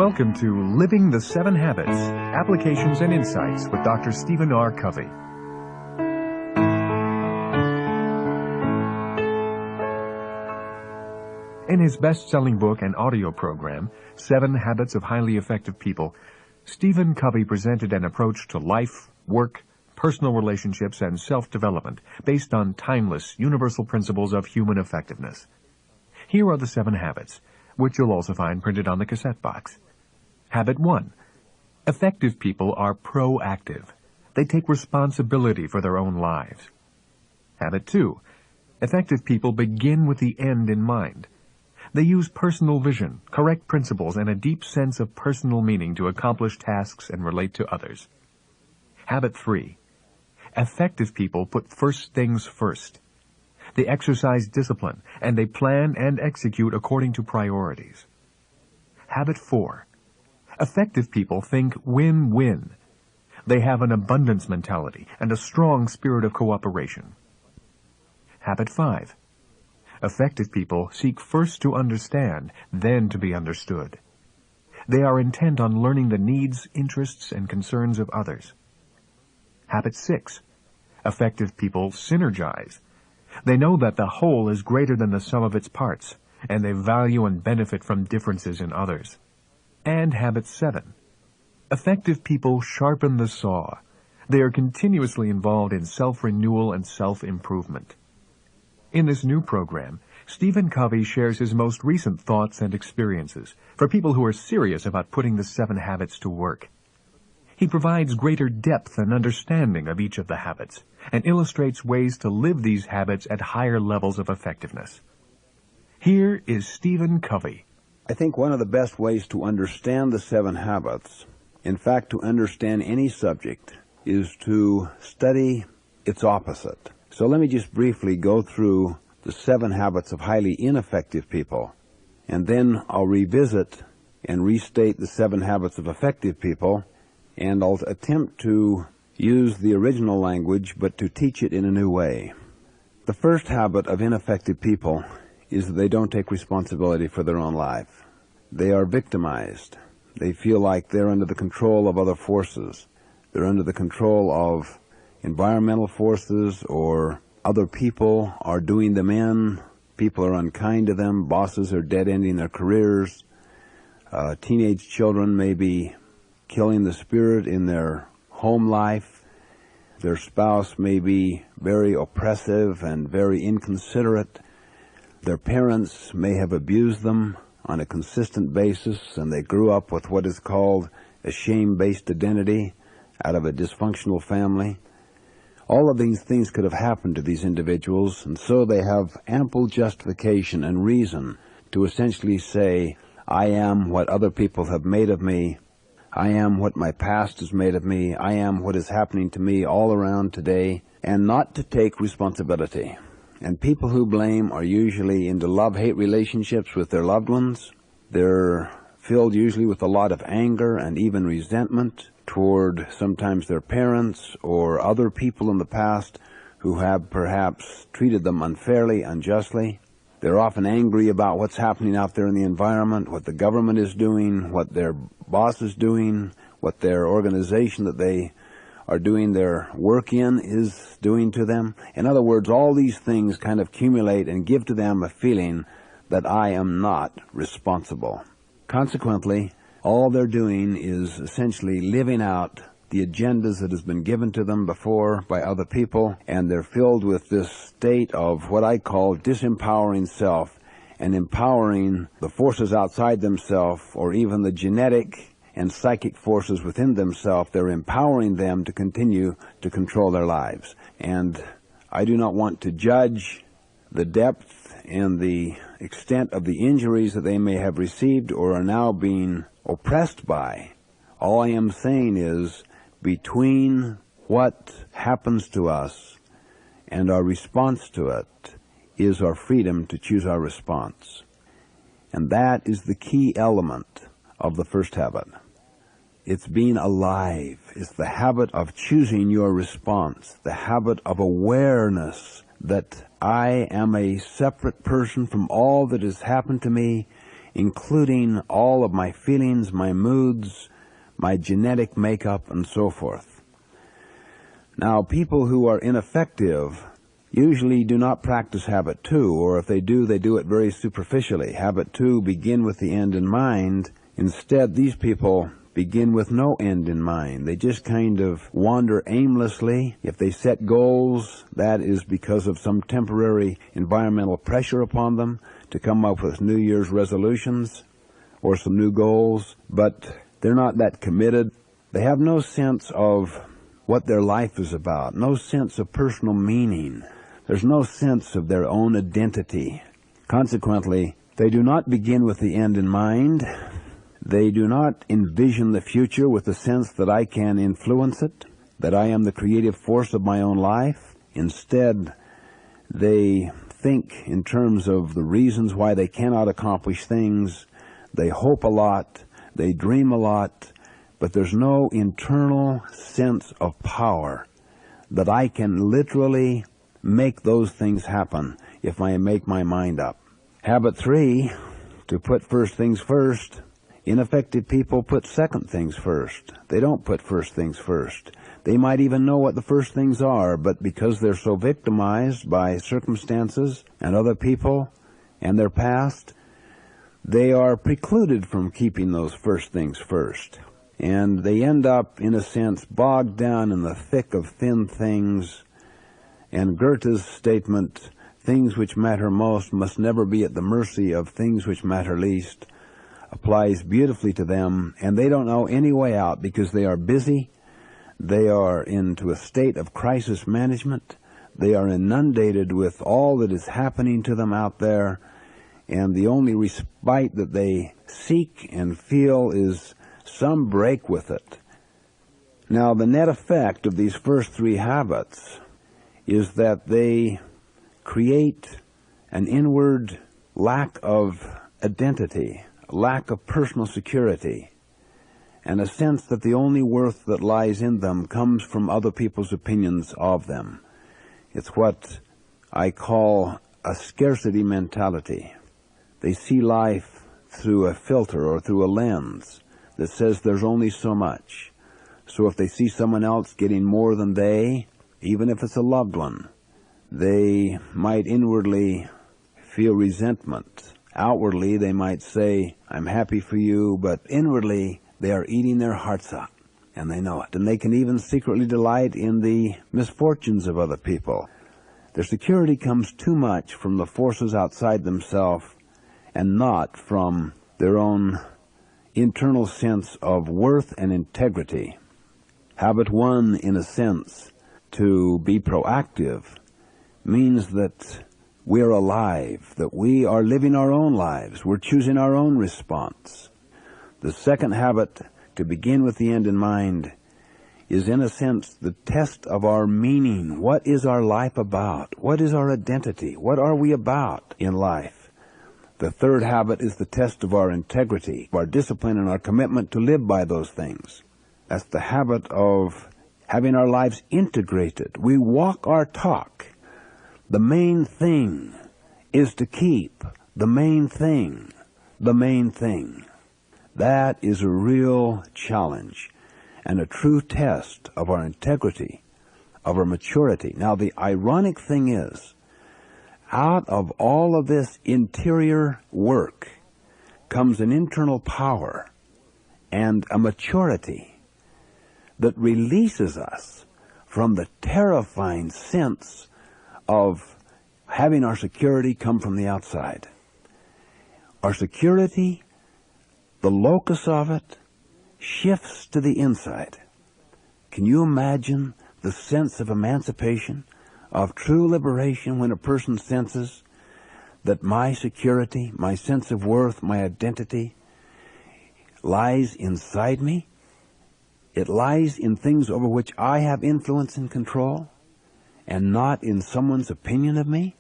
Welcome to Living the Seven Habits, Applications and Insights with Dr. Stephen R. Covey. In his best-selling book and audio program, 7 Habits of Highly Effective People, Stephen Covey presented an approach to life, work, personal relationships, and self-development based on timeless, universal principles of human effectiveness. Here are the 7 habits, which you'll also find printed on the cassette box. Habit 1. Effective people are proactive. They take responsibility for their own lives. Habit 2. Effective people begin with the end in mind. They use personal vision, correct principles, and a deep sense of personal meaning to accomplish tasks and relate to others. Habit 3. Effective people put first things first. They exercise discipline, and they plan and execute according to priorities. Habit 4. Effective people think win-win. They have an abundance mentality and a strong spirit of cooperation. Habit 5. Effective people seek first to understand, then to be understood. They are intent on learning the needs, interests, and concerns of others. Habit 6. Effective people synergize. They know that the whole is greater than the sum of its parts, and they value and benefit from differences in others. And habit 7. Effective people sharpen the saw. They are continuously involved in self-renewal and self-improvement. In this new program, Stephen Covey shares his most recent thoughts and experiences for people who are serious about putting the 7 habits to work. He provides greater depth and understanding of each of the habits and illustrates ways to live these habits at higher levels of effectiveness. Here is Stephen Covey. I think one of the best ways to understand the 7 habits, in fact to understand any subject, is to study its opposite. So let me just briefly go through the 7 habits of highly ineffective people, and then I'll revisit and restate the 7 habits of effective people, and I'll attempt to use the original language, but to teach it in a new way. The first habit of ineffective people is that they don't take responsibility for their own life. They are victimized. They feel like they're under the control of other forces. They're under the control of environmental forces, or other people are doing them in. People are unkind to them. Bosses are dead-ending their careers. Teenage children may be killing the spirit in their home life. Their spouse may be very oppressive and very inconsiderate. Their parents may have abused them on a consistent basis, and they grew up with what is called a shame-based identity out of a dysfunctional family. All of these things could have happened to these individuals, and so they have ample justification and reason to essentially say, I am what other people have made of me. I am what my past has made of me. I am what is happening to me all around today, and not to take responsibility. And people who blame are usually into love-hate relationships with their loved ones. They're filled usually with a lot of anger and even resentment toward sometimes their parents or other people in the past who have perhaps treated them unfairly, unjustly. They're often angry about what's happening out there in the environment, what the government is doing, what their boss is doing, what their organization that they are doing their work in is doing to them. In other words, all these things kind of accumulate and give to them a feeling that I am not responsible. Consequently, all they're doing is essentially living out the agendas that has been given to them before by other people, and they're filled with this state of what I call disempowering self and empowering the forces outside themselves, or even the genetic and psychic forces within themselves. They're empowering them to continue to control their lives. And I do not want to judge the depth and the extent of the injuries that they may have received or are now being oppressed by. All I am saying is, between what happens to us and our response to it is our freedom to choose our response. And that is the key element of the first habit. It's being alive. It's the habit of choosing your response, the habit of awareness that I am a separate person from all that has happened to me, including all of my feelings, my moods, my genetic makeup, and so forth. Now, people who are ineffective usually do not practice habit 2, or if they do it very superficially. Habit 2, begin with the end in mind. Instead, these people begin with no end in mind. They just kind of wander aimlessly. If they set goals, that is because of some temporary environmental pressure upon them to come up with New Year's resolutions or some new goals, but they're not that committed. They have no sense of what their life is about, no sense of personal meaning. There's no sense of their own identity. Consequently, they do not begin with the end in mind. They do not envision the future with the sense that I can influence it, that I am the creative force of my own life. Instead, they think in terms of the reasons why they cannot accomplish things. They hope a lot, they dream a lot, but there's no internal sense of power that I can literally make those things happen if I make my mind up. Habit 3, to put first things first. Ineffective people put second things first. They don't put first things first. They might even know what the first things are, but because they're so victimized by circumstances and other people and their past, they are precluded from keeping those first things first. And they end up, in a sense, bogged down in the thick of thin things. And Goethe's statement, things which matter most must never be at the mercy of things which matter least, applies beautifully to them, and they don't know any way out because they are busy. They are into a state of crisis management. They are inundated with all that is happening to them out there, and the only respite that they seek and feel is some break with it. Now, the net effect of these first 3 habits is that they create an inward lack of identity, lack of personal security, and a sense that the only worth that lies in them comes from other people's opinions of them. It's what I call a scarcity mentality. They see life through a filter or through a lens that says there's only so much. So if they see someone else getting more than they, even if it's a loved one, they might inwardly feel resentment. Outwardly, they might say, I'm happy for you, but inwardly, they are eating their hearts out, and they know it. And they can even secretly delight in the misfortunes of other people. Their security comes too much from the forces outside themselves and not from their own internal sense of worth and integrity. Habit 1, in a sense, to be proactive, means that we're alive, that we are living our own lives. We're choosing our own response. The second habit, to begin with the end in mind, is in a sense the test of our meaning. What is our life about? What is our identity? What are we about in life? The third habit is the test of our integrity, our discipline, and our commitment to live by those things. That's the habit of having our lives integrated. We walk our talk. The main thing is to keep the main thing the main thing. That is a real challenge and a true test of our integrity, of our maturity. Now, the ironic thing is, out of all of this interior work comes an internal power and a maturity that releases us from the terrifying sense of having our security come from the outside. Our security, the locus of it, shifts to the inside. Can you imagine the sense of emancipation, of true liberation, when a person senses that my security, my sense of worth, my identity lies inside me? It lies in things over which I have influence and control, and not in someone's opinion of me,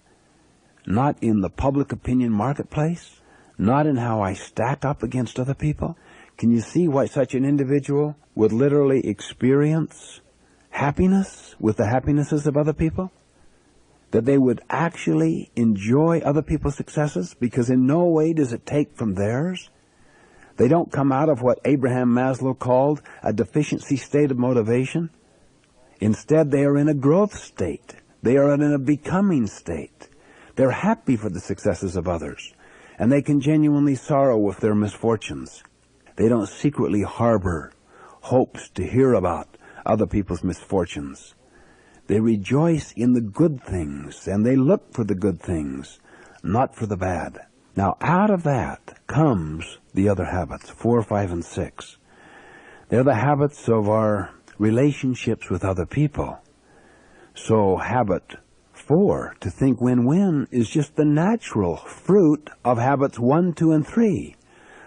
not in the public opinion marketplace, not in how I stack up against other people. Can you see why such an individual would literally experience happiness with the happinesses of other people? that they would actually enjoy other people's successes, because in no way does it take from theirs. They don't come out of what Abraham Maslow called a deficiency state of motivation. Instead, they are in a growth state. They are in a becoming state. They're happy for the successes of others, and they can genuinely sorrow with their misfortunes. They don't secretly harbor hopes to hear about other people's misfortunes. They rejoice in the good things, and they look for the good things, not for the bad. Now, out of that comes the other habits, 4, 5, and 6. They're the habits of our relationships with other people. So habit 4, to think win-win, is just the natural fruit of habits 1, 2, and 3.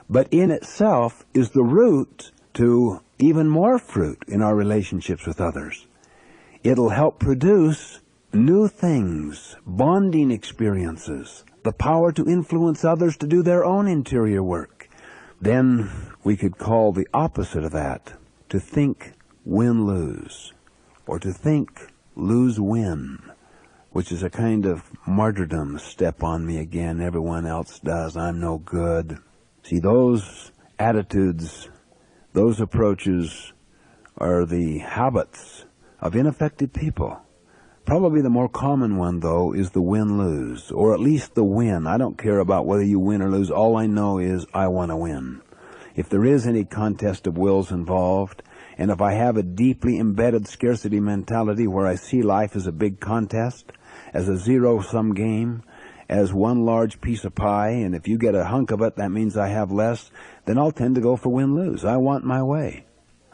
But in itself is the root to even more fruit in our relationships with others. It'll help produce new things, bonding experiences, the power to influence others to do their own interior work. Then we could call the opposite of that to think win-lose, or to think lose-win, which is a kind of martyrdom. Step on me again, everyone else does, I'm no good. See, those attitudes, those approaches are the habits of ineffective people. Probably the more common one, though, is the win-lose, or at least the win. I don't care about whether you win or lose. All I know is I want to win. If there is any contest of wills involved, and if I have a deeply embedded scarcity mentality where I see life as a big contest, as a zero-sum game, as one large piece of pie, and if you get a hunk of it, that means I have less, then I'll tend to go for win-lose. I want my way.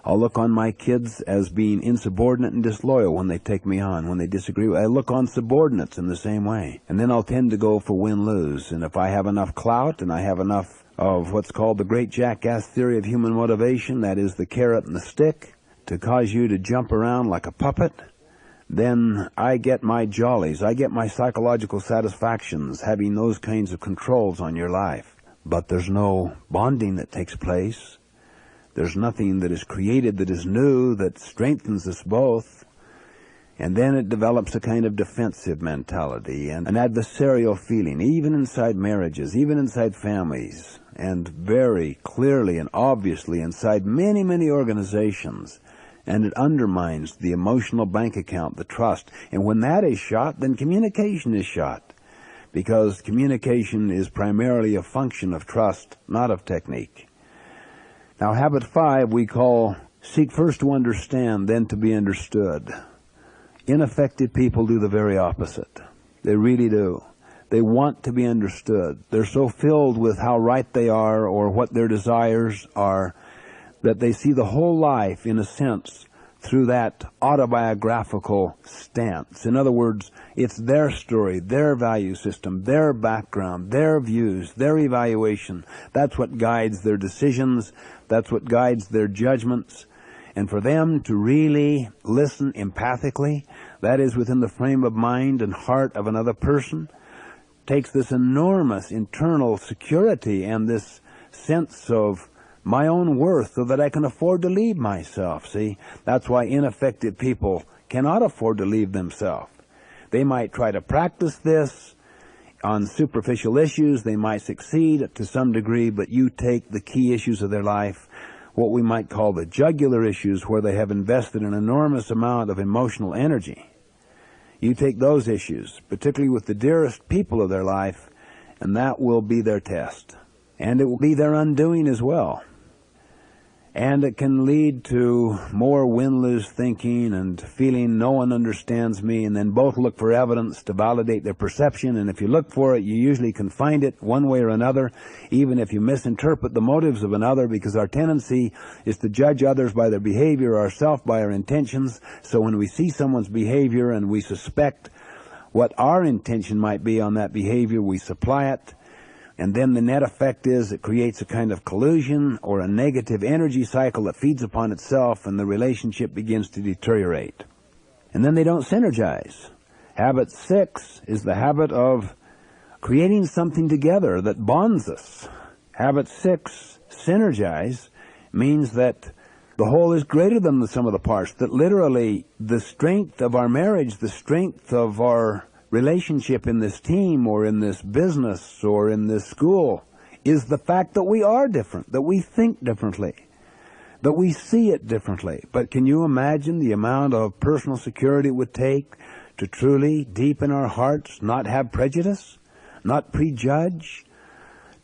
I'll look on my kids as being insubordinate and disloyal when they take me on, when they disagree. I look on subordinates in the same way. And then I'll tend to go for win-lose. And if I have enough clout and I have enough of what's called the great jackass theory of human motivation, that is the carrot and the stick, to cause you to jump around like a puppet, then I get my jollies, I get my psychological satisfactions having those kinds of controls on your life. But there's no bonding that takes place. There's nothing that is created that is new, that strengthens us both. And then it develops a kind of defensive mentality and an adversarial feeling, even inside marriages, even inside families, and very clearly and obviously inside many, many organizations. And it undermines the emotional bank account, the trust. And when that is shot, then communication is shot, because communication is primarily a function of trust, not of technique. Now, habit 5 we call seek first to understand, then to be understood. Ineffective people do the very opposite. They really do. They want to be understood. They're so filled with how right they are or what their desires are that they see the whole life, in a sense, through that autobiographical stance. In other words, it's their story, their value system, their background, their views, their evaluation. That's what guides their decisions. That's what guides their judgments. And for them to really listen empathically, that is within the frame of mind and heart of another person, takes this enormous internal security and this sense of my own worth so that I can afford to leave myself. See, that's why ineffective people cannot afford to leave themselves. They might try to practice this on superficial issues. They might succeed to some degree, but you take the key issues of their life, what we might call the jugular issues, where they have invested an enormous amount of emotional energy. You take those issues, particularly with the dearest people of their life, and that will be their test. And it will be their undoing as well. And it can lead to more win-lose thinking and feeling no one understands me, and then both look for evidence to validate their perception. And if you look for it, you usually can find it one way or another, even if you misinterpret the motives of another, because our tendency is to judge others by their behavior, ourselves by our intentions. So when we see someone's behavior and we suspect what our intention might be on that behavior, we supply it. And then the net effect is it creates a kind of collusion or a negative energy cycle that feeds upon itself, and the relationship begins to deteriorate. And then they don't synergize. Habit 6 is the habit of creating something together that bonds us. Habit 6, synergize, means that the whole is greater than the sum of the parts, that literally the strength of our marriage, the strength of our relationship in this team or in this business or in this school is the fact that we are different, that we think differently, that we see it differently. But can you imagine the amount of personal security it would take to truly, deep in our hearts, not have prejudice, not prejudge,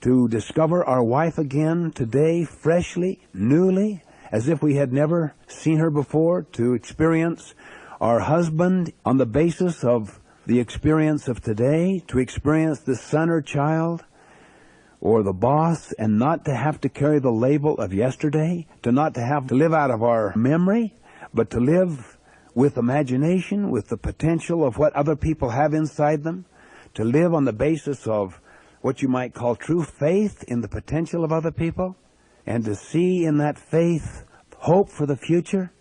to discover our wife again today, freshly, newly, as if we had never seen her before, to experience our husband on the basis of the experience of today, to experience the son or child or the boss, and not to have to carry the label of yesterday, to not to have to live out of our memory, but to live with imagination, with the potential of what other people have inside them, to live on the basis of what you might call true faith in the potential of other people, and to see in that faith hope for the future,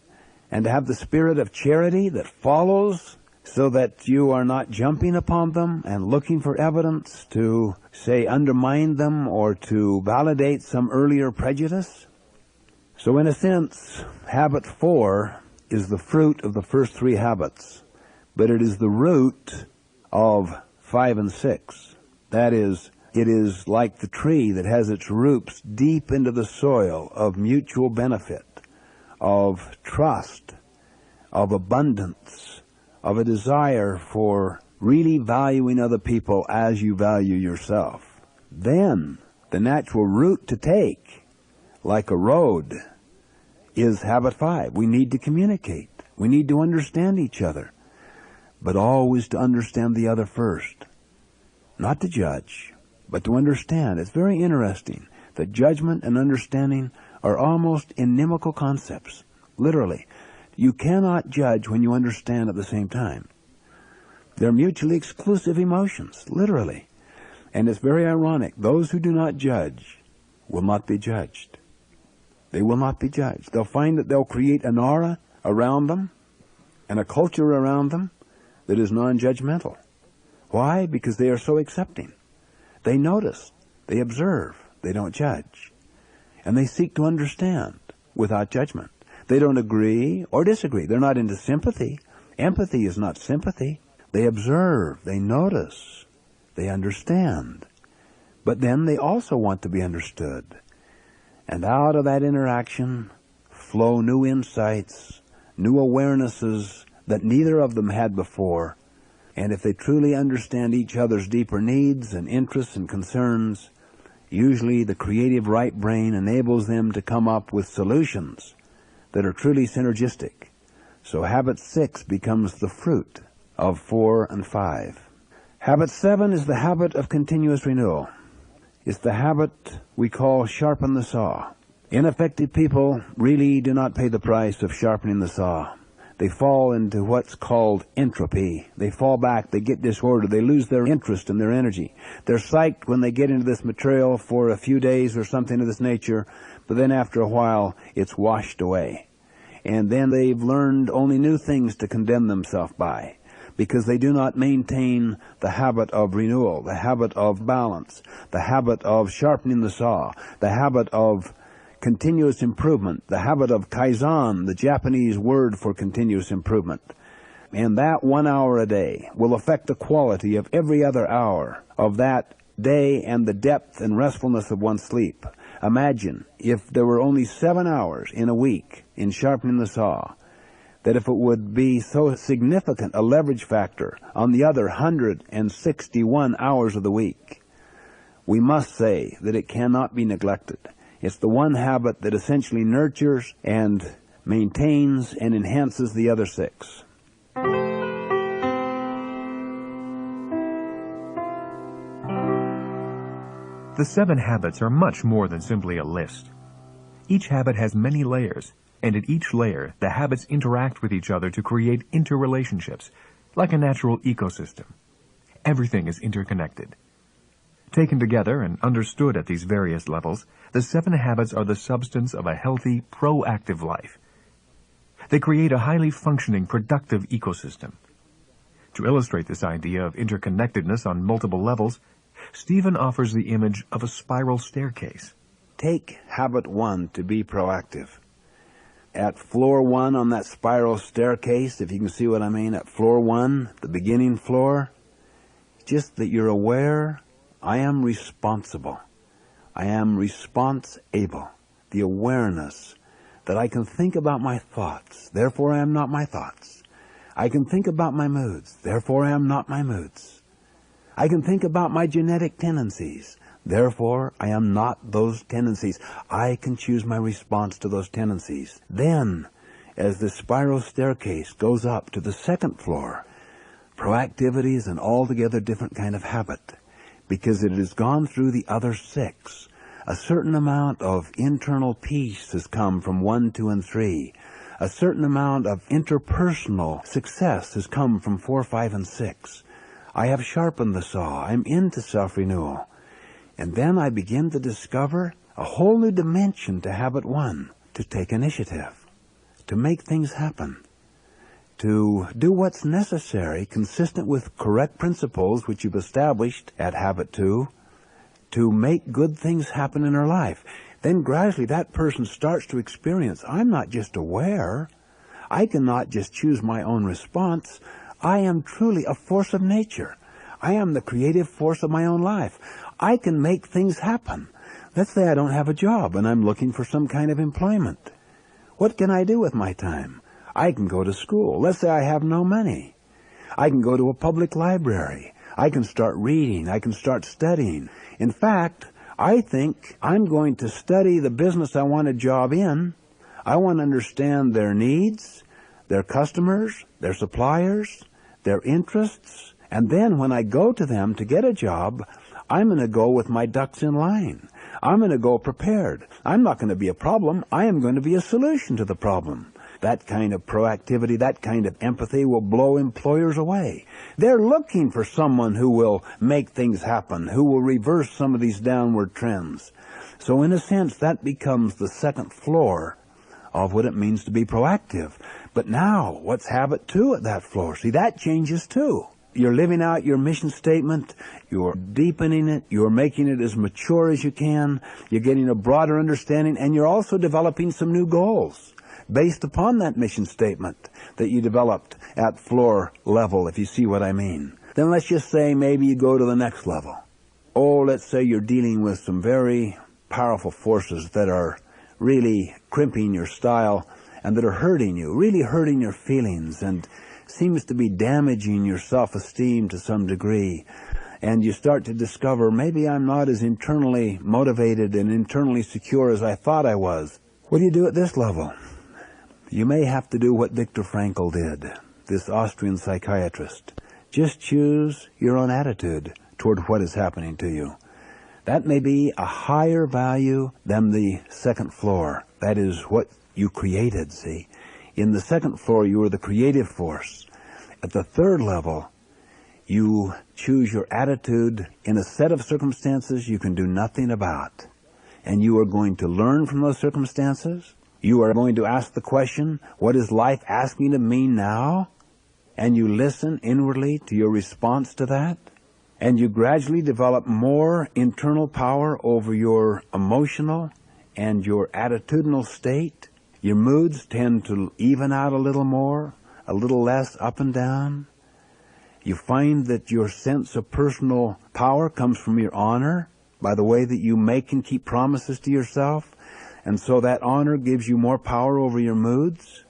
and to have the spirit of charity that follows, so that you are not jumping upon them and looking for evidence to, say, undermine them or to validate some earlier prejudice. So in a sense, habit 4 is the fruit of the first 3 habits, but it is the root of 5 and 6. That is, it is like the tree that has its roots deep into the soil of mutual benefit, of trust, of abundance, of a desire for really valuing other people as you value yourself. Then, the natural route to take, like a road, is habit 5. We need to communicate. We need to understand each other, but always to understand the other first. Not to judge, but to understand. It's very interesting that judgment and understanding are almost inimical concepts. Literally, you cannot judge when you understand at the same time. They're mutually exclusive emotions, literally. And it's very ironic. Those who do not judge will not be judged. They will not be judged. They'll find that they'll create an aura around them and a culture around them that is non-judgmental. Why? Because they are so accepting. They notice, they observe, they don't judge. And they seek to understand without judgment. They don't agree or disagree. They're not into sympathy. Empathy is not sympathy. They observe, they notice, they understand. But then they also want to be understood. And out of that interaction flow new insights, new awarenesses that neither of them had before. And if they truly understand each other's deeper needs and interests and concerns, usually the creative right brain enables them to come up with solutions that are truly synergistic. So habit 6 becomes the fruit of 4 and 5. Habit 7 is the habit of continuous renewal. It's the habit we call sharpen the saw. Ineffective people really do not pay the price of sharpening the saw. They fall into what's called entropy. They fall back, they get disordered, they lose their interest and their energy. They're psyched when they get into this material for a few days or something of this nature, but then after a while it's washed away. And then they've learned only new things to condemn themselves by, because they do not maintain the habit of renewal, the habit of balance, the habit of sharpening the saw, the habit of continuous improvement, the habit of kaizen, the Japanese word for continuous improvement. And that 1 hour a day will affect the quality of every other hour of that day and the depth and restfulness of one's sleep. Imagine if there were only 7 hours in a week in sharpening the saw, that if it would be so significant a leverage factor on the other 161 hours of the week. We must say that it cannot be neglected. It's the one habit that essentially nurtures and maintains and enhances the other 6. The 7 habits are much more than simply a list. Each habit has many layers, and at each layer, the habits interact with each other to create interrelationships, like a natural ecosystem. Everything is interconnected. Taken together and understood at these various levels, the 7 habits are the substance of a healthy, proactive life. They create a highly functioning, productive ecosystem. To illustrate this idea of interconnectedness on multiple levels, Stephen offers the image of a spiral staircase. Take habit 1 to be proactive. At floor 1 on that spiral staircase, if you can see what I mean, at floor 1, the beginning floor, just that you're aware, I am responsible. I am response-able. The awareness that I can think about my thoughts, therefore I am not my thoughts. I can think about my moods, therefore I am not my moods. I can think about my genetic tendencies, therefore I am not those tendencies. I can choose my response to those tendencies. Then, as the spiral staircase goes up to the second floor, proactivity is an altogether different kind of habit, because it has gone through the other 6. A certain amount of internal peace has come from 1, 2, and 3. A certain amount of interpersonal success has come from 4, 5, and 6. I have sharpened the saw. I'm into self-renewal. And then I begin to discover a whole new dimension to habit 1, to take initiative, to make things happen, to do what's necessary, consistent with correct principles which you've established at habit 2, to make good things happen in her life. Then gradually that person starts to experience, I'm not just aware. I cannot just choose my own response. I am truly a force of nature. I am the creative force of my own life. I can make things happen. Let's say I don't have a job and I'm looking for some kind of employment. What can I do with my time? I can go to school. Let's say I have no money. I can go to a public library. I can start reading. I can start studying. In fact, I think I'm going to study the business I want a job in. I want to understand their needs, their customers, their suppliers, their interests. And then when I go to them to get a job, I'm going to go with my ducks in line. I'm going to go prepared. I'm not going to be a problem. I am going to be a solution to the problem. That kind of proactivity, that kind of empathy will blow employers away. They're looking for someone who will make things happen, who will reverse some of these downward trends. So in a sense, that becomes the second floor of what it means to be proactive. But now, what's habit 2 at that floor? See, that changes too. You're living out your mission statement, you're deepening it, you're making it as mature as you can, you're getting a broader understanding, and you're also developing some new goals based upon that mission statement that you developed at floor level, if you see what I mean. Then let's just say maybe you go to the next level. Oh, let's say you're dealing with some very powerful forces that are really crimping your style and that are hurting you, really hurting your feelings, and seems to be damaging your self-esteem to some degree. And you start to discover, maybe I'm not as internally motivated and internally secure as I thought I was. What do you do at this level? You may have to do what Viktor Frankl did, this Austrian psychiatrist. Just choose your own attitude toward what is happening to you. That may be a higher value than the second floor. That is what you created, see. In the second floor, you are the creative force. At the third level, you choose your attitude in a set of circumstances you can do nothing about. And you are going to learn from those circumstances. You are going to ask the question, what is life asking of me now? And you listen inwardly to your response to that. And you gradually develop more internal power over your emotional and your attitudinal state. Your moods tend to even out a little more, a little less up and down. You find that your sense of personal power comes from your honor by the way that you make and keep promises to yourself. And so that honor gives you more power over your moods.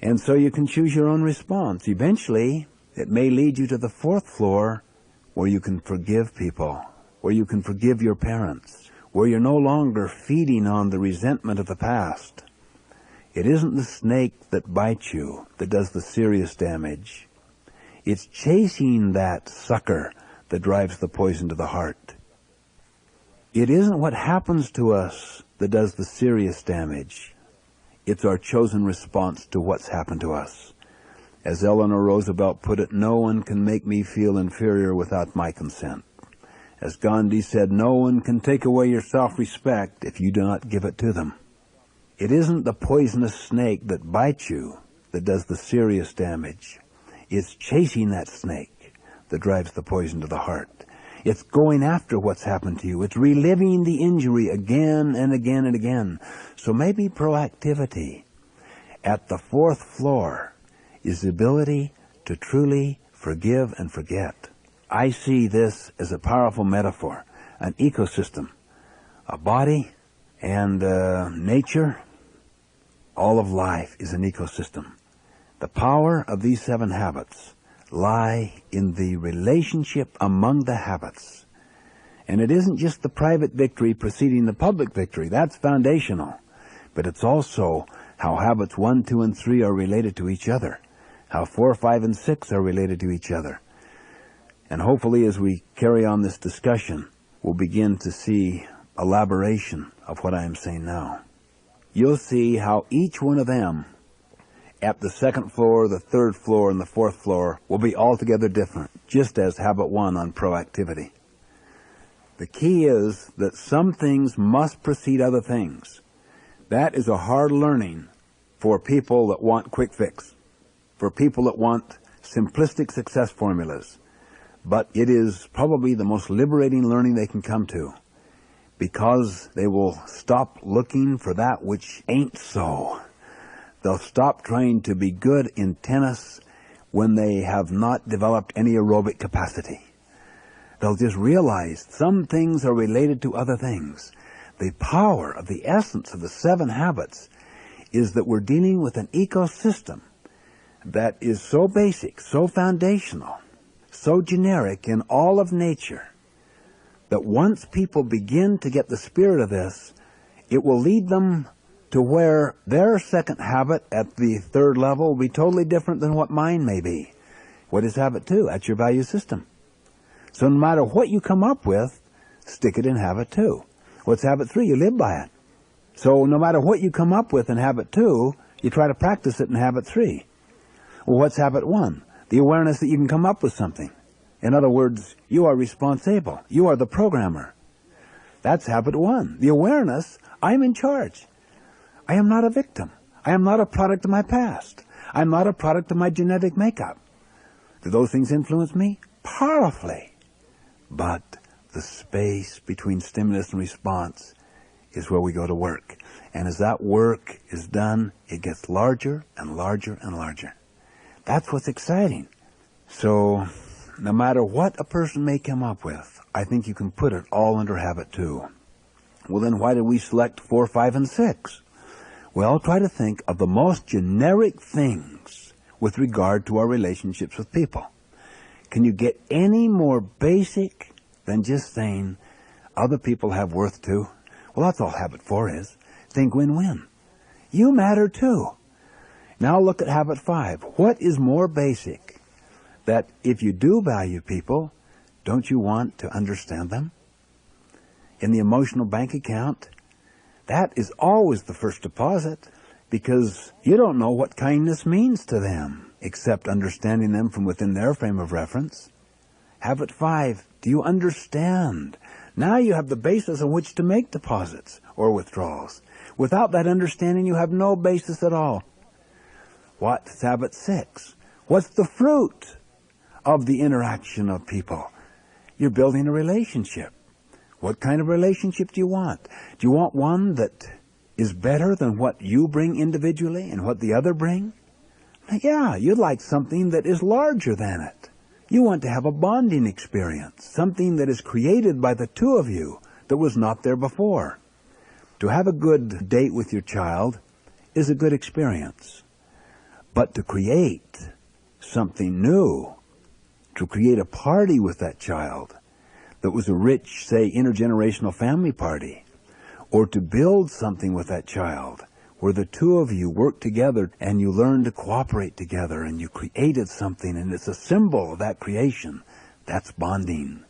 And so you can choose your own response. Eventually, it may lead you to the fourth floor where you can forgive people, where you can forgive your parents, where you're no longer feeding on the resentment of the past. It isn't the snake that bites you that does the serious damage. It's chasing that sucker that drives the poison to the heart. It isn't what happens to us that does the serious damage. It's our chosen response to what's happened to us. As Eleanor Roosevelt put it, no one can make me feel inferior without my consent. As Gandhi said, no one can take away your self-respect if you do not give it to them. It isn't the poisonous snake that bites you that does the serious damage. It's chasing that snake that drives the poison to the heart. It's going after what's happened to you. It's reliving the injury again and again and again. So maybe proactivity at the fourth floor is the ability to truly forgive and forget. I see this as a powerful metaphor, an ecosystem, a body and nature. All of life is an ecosystem. The power of these 7 habits lie in the relationship among the habits. And it isn't just the private victory preceding the public victory. That's foundational. But it's also how habits 1, 2, and 3 are related to each other, how 4, 5, and 6 are related to each other. And hopefully as we carry on this discussion, we'll begin to see elaboration of what I am saying now. You'll see how each one of them at the 2nd floor, the 3rd floor, and the 4th floor will be altogether different, just as habit 1 on proactivity. The key is that some things must precede other things. That is a hard learning for people that want quick fix, for people that want simplistic success formulas. But it is probably the most liberating learning they can come to, because they will stop looking for that which ain't so. They'll stop trying to be good in tennis when they have not developed any aerobic capacity. They'll just realize some things are related to other things. The power of the essence of the 7 habits is that we're dealing with an ecosystem that is so basic, so foundational, so generic in all of nature, that once people begin to get the spirit of this, it will lead them to where their 2nd habit at the 3rd level will be totally different than what mine may be. What is habit 2? That's your value system. So no matter what you come up with, stick it in habit 2. What's habit 3? You live by it. So no matter what you come up with in habit 2, you try to practice it in habit 3. Well, what's habit 1? The awareness that you can come up with something. In other words, you are responsible. You are the programmer. That's habit 1. The awareness, I'm in charge. I am not a victim. I am not a product of my past. I'm not a product of my genetic makeup. Do those things influence me? Powerfully. But the space between stimulus and response is where we go to work. And as that work is done, it gets larger and larger and larger. That's what's exciting. So no matter what a person may come up with, I think you can put it all under habit 2. Well, then why did we select 4, 5, and 6? Well, try to think of the most generic things with regard to our relationships with people. Can you get any more basic than just saying other people have worth too? Well, that's all habit 4 is. Think win-win. You matter too. Now look at habit 5. What is more basic? That if you do value people, don't you want to understand them? In the emotional bank account, that is always the first deposit, because you don't know what kindness means to them, except understanding them from within their frame of reference. Habit 5, do you understand? Now you have the basis on which to make deposits or withdrawals. Without that understanding, you have no basis at all. What's habit 6? What's the fruit of the interaction of people? You're building a relationship. What kind of relationship do you want? Do you want one that is better than what you bring individually and what the other bring? Yeah, you'd like something that is larger than it. You want to have a bonding experience, something that is created by the two of you that was not there before. To have a good date with your child is a good experience. But to create something new, to create a party with that child that was a rich, say, intergenerational family party, or to build something with that child where the two of you work together and you learn to cooperate together and you created something and it's a symbol of that creation, that's bonding.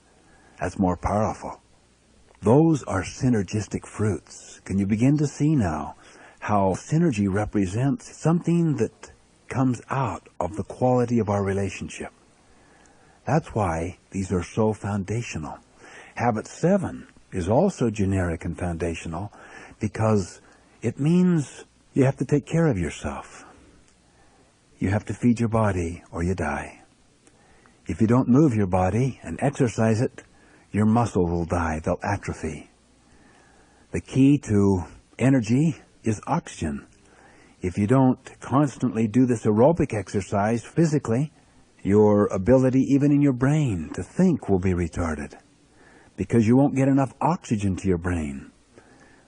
That's more powerful. Those are synergistic fruits. Can you begin to see now how synergy represents something that comes out of the quality of our relationship? That's why these are so foundational. Habit 7 is also generic and foundational because it means you have to take care of yourself. You have to feed your body or you die. If you don't move your body and exercise it, your muscle will die. They'll atrophy. The key to energy is oxygen. If you don't constantly do this aerobic exercise physically, Your ability, even in your brain, to think will be retarded because you won't get enough oxygen to your brain.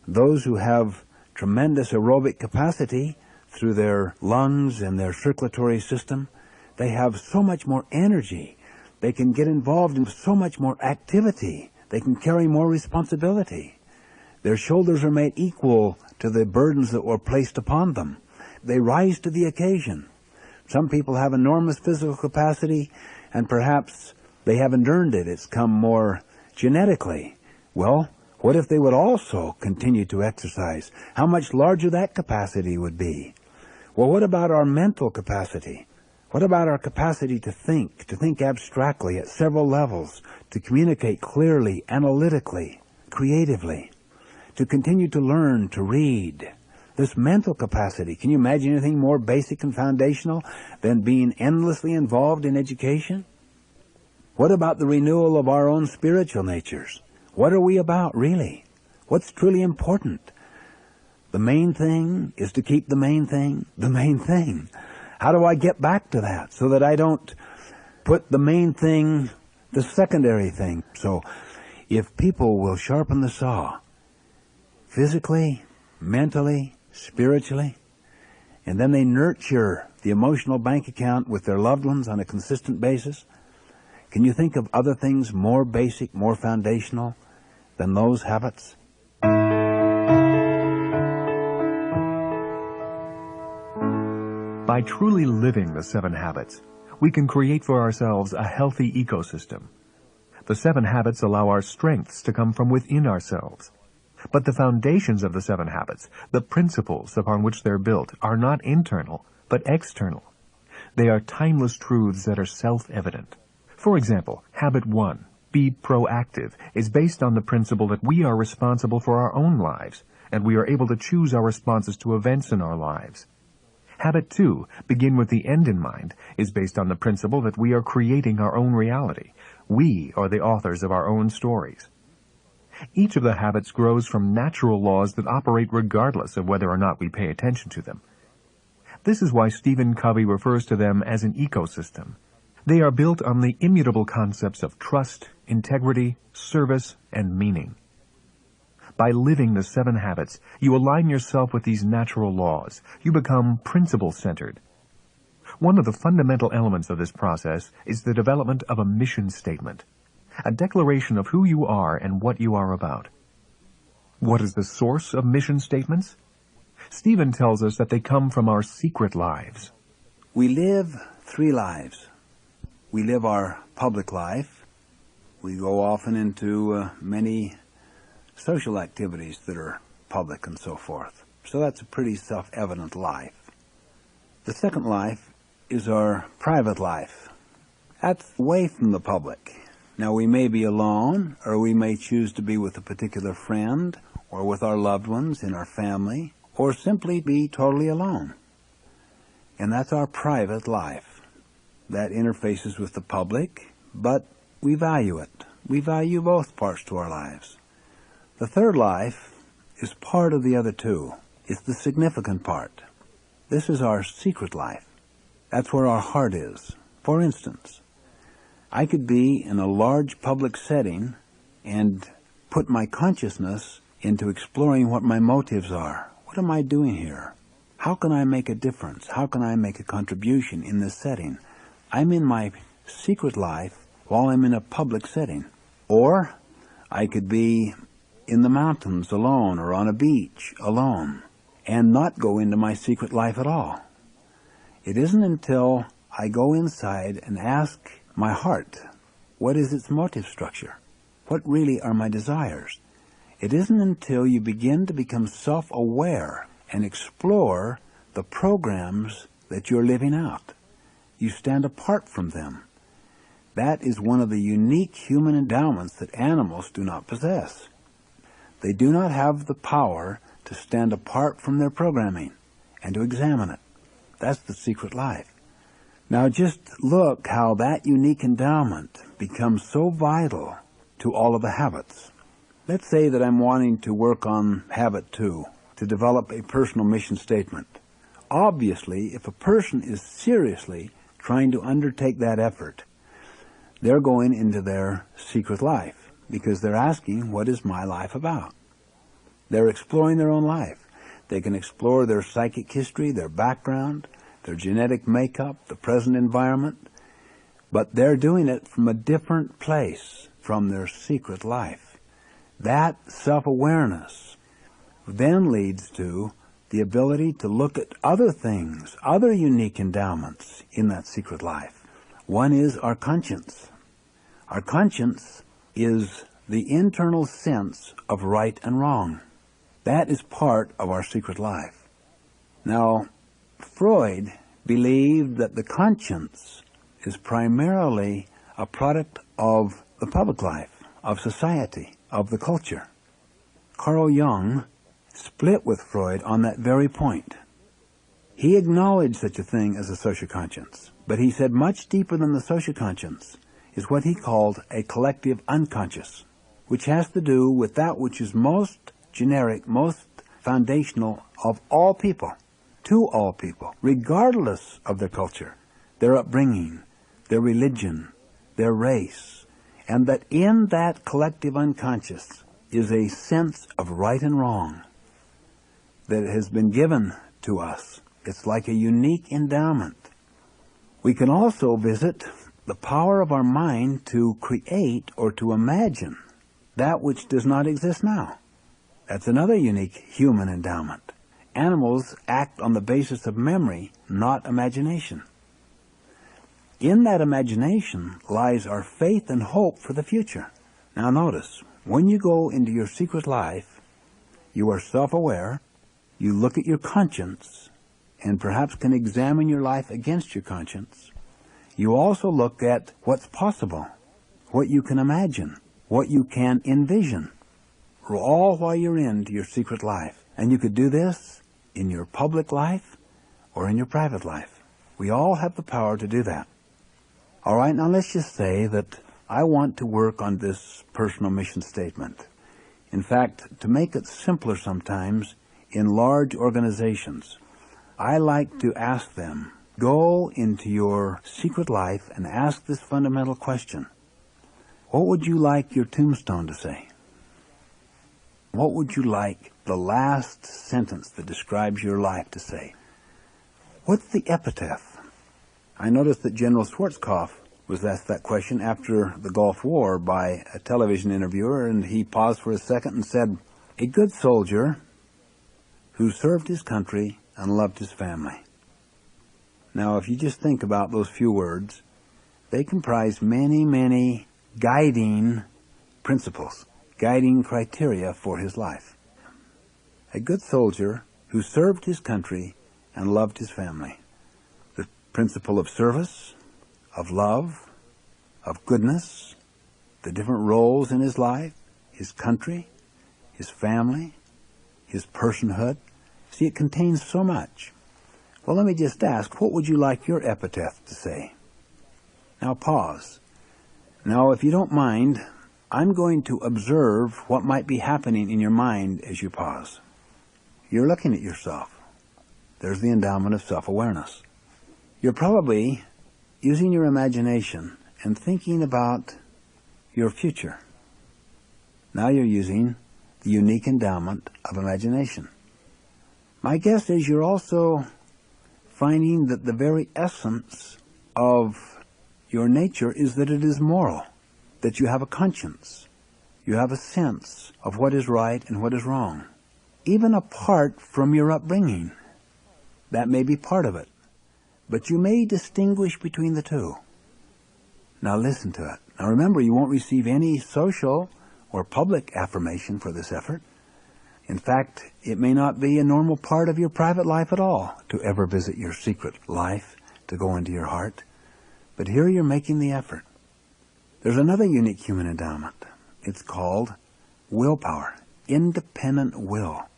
Those who have tremendous aerobic capacity through their lungs and their circulatory system, they have so much more energy. They can get involved in so much more activity. They can carry more responsibility. Their shoulders are made equal to the burdens that were placed upon them. They rise to the occasion. Some people have enormous physical capacity, and perhaps they haven't earned it. It's come more genetically. Well, what if they would also continue to exercise? How much larger that capacity would be? Well, what about our mental capacity? What about our capacity to think abstractly at several levels, to communicate clearly, analytically, creatively, to continue to learn, to read? This mental capacity, can you imagine anything more basic and foundational than being endlessly involved in education? What about the renewal of our own spiritual natures? What are we about, really? What's truly important? The main thing is to keep the main thing the main thing. How do I get back to that so that I don't put the main thing the secondary thing? So if people will sharpen the saw, physically, mentally, spiritually, and then they nurture the emotional bank account with their loved ones on a consistent basis, can you think of other things more basic, more foundational than those habits? By truly living the 7 habits, we can create for ourselves a healthy ecosystem. The 7 habits allow our strengths to come from within ourselves. But the foundations of the 7 habits, the principles upon which they're built, are not internal, but external. They are timeless truths that are self-evident. For example, habit 1, be proactive, is based on the principle that we are responsible for our own lives, and we are able to choose our responses to events in our lives. Habit 2, begin with the end in mind, is based on the principle that we are creating our own reality. We are the authors of our own stories. Each of the habits grows from natural laws that operate regardless of whether or not we pay attention to them. This is why Stephen Covey refers to them as an ecosystem. They are built on the immutable concepts of trust, integrity, service, and meaning. By living the 7 habits, you align yourself with these natural laws. You become principle-centered. One of the fundamental elements of this process is the development of a mission statement, a declaration of who you are and what you are about. What is the source of mission statements? Stephen tells us that they come from our secret lives. We live 3 lives. We live our public life. We go often into many social activities that are public and so forth. So that's a pretty self-evident life. The second life is our private life. That's away from the public. Now, we may be alone, or we may choose to be with a particular friend, or with our loved ones in our family, or simply be totally alone. And that's our private life. That interfaces with the public, but we value it. We value both parts to our lives. The third life is part of the other 2. It's the significant part. This is our secret life. That's where our heart is. For instance, I could be in a large public setting and put my consciousness into exploring what my motives are. What am I doing here? How can I make a difference? How can I make a contribution in this setting? I'm in my secret life while I'm in a public setting. Or I could be in the mountains alone or on a beach alone and not go into my secret life at all. It isn't until I go inside and ask my heart, what is its motive structure? What really are my desires? It isn't until you begin to become self-aware and explore the programs that you're living out. You stand apart from them. That is one of the unique human endowments that animals do not possess. They do not have the power to stand apart from their programming and to examine it. That's the secret life. Now just look how that unique endowment becomes so vital to all of the habits. Let's say that I'm wanting to work on habit 2, to develop a personal mission statement. Obviously, if a person is seriously trying to undertake that effort, they're going into their secret life because they're asking, what is my life about? They're exploring their own life. They can explore their psychic history, their background, their genetic makeup, the present environment, but they're doing it from a different place, from their secret life. That self-awareness then leads to the ability to look at other things, other unique endowments in that secret life. One is our conscience. Our conscience is the internal sense of right and wrong. That is part of our secret life. Now, Freud believed that the conscience is primarily a product of the public life, of society, of the culture. Carl Jung split with Freud on that very point. He acknowledged such a thing as a social conscience, but he said much deeper than the social conscience is what he called a collective unconscious, which has to do with that which is most generic, most foundational of all people, to all people, regardless of their culture, their upbringing, their religion, their race, and that in that collective unconscious is a sense of right and wrong that has been given to us. It's like a unique endowment. We can also visit the power of our mind to create or to imagine that which does not exist now. That's another unique human endowment. Animals act on the basis of memory, not imagination. In that imagination lies our faith and hope for the future. Now notice, when you go into your secret life, you are self-aware, you look at your conscience, and perhaps can examine your life against your conscience. You also look at what's possible, what you can imagine, what you can envision, all while you're into your secret life. And you could do this in your public life or in your private life. We all have the power to do that. All right, now let's just say that I want to work on this personal mission statement. In fact, to make it simpler sometimes, in large organizations, I like to ask them, go into your secret life and ask this fundamental question. What would you like your tombstone to say? What would you like the last sentence that describes your life to say? What's the epitaph? I noticed that General Schwarzkopf was asked that question after the Gulf War by a television interviewer, and he paused for a second and said, "A good soldier who served his country and loved his family." Now, if you just think about those few words, they comprise many, many guiding principles, guiding criteria for his life. A good soldier who served his country and loved his family. The principle of service, of love, of goodness, the different roles in his life, his country, his family, his personhood. See, it contains so much. Well, let me just ask, what would you like your epitaph to say? Now pause. Now, if you don't mind, I'm going to observe what might be happening in your mind as you pause. You're looking at yourself. There's the endowment of self-awareness. You're probably using your imagination and thinking about your future. Now you're using the unique endowment of imagination. My guess is you're also finding that the very essence of your nature is that it is moral, that you have a conscience, you have a sense of what is right and what is wrong, even apart from your upbringing. That may be part of it, but you may distinguish between the two. Now listen to it. Now remember, you won't receive any social or public affirmation for this effort. In fact, it may not be a normal part of your private life at all to ever visit your secret life, to go into your heart. But here you're making the effort. There's another unique human endowment. It's called willpower, independent will.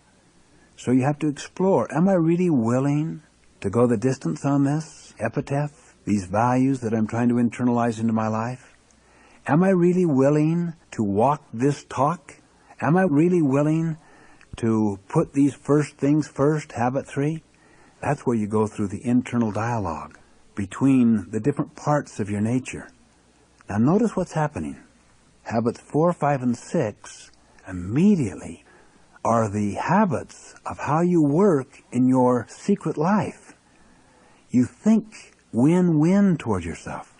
So you have to explore, am I really willing to go the distance on this epitaph, these values that I'm trying to internalize into my life? Am I really willing to walk this talk? Am I really willing to put these first things first, habit 3? That's where you go through the internal dialogue between the different parts of your nature. Now notice what's happening. Habits 4, 5, and 6 immediately are the habits of how you work in your secret life. You think win-win toward yourself,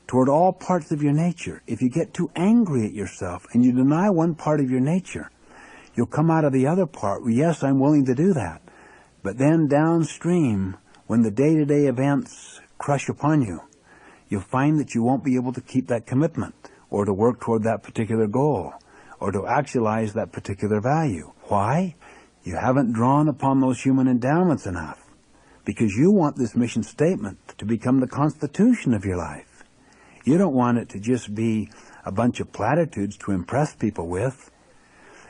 toward all parts of your nature. If you get too angry at yourself and you deny one part of your nature, you'll come out of the other part. Well, yes, I'm willing to do that. But then downstream, when the day-to-day events crush upon you, you'll find that you won't be able to keep that commitment or to work toward that particular goal or to actualize that particular value. Why? You haven't drawn upon those human endowments enough, because you want this mission statement to become the constitution of your life. You don't want it to just be a bunch of platitudes to impress people with.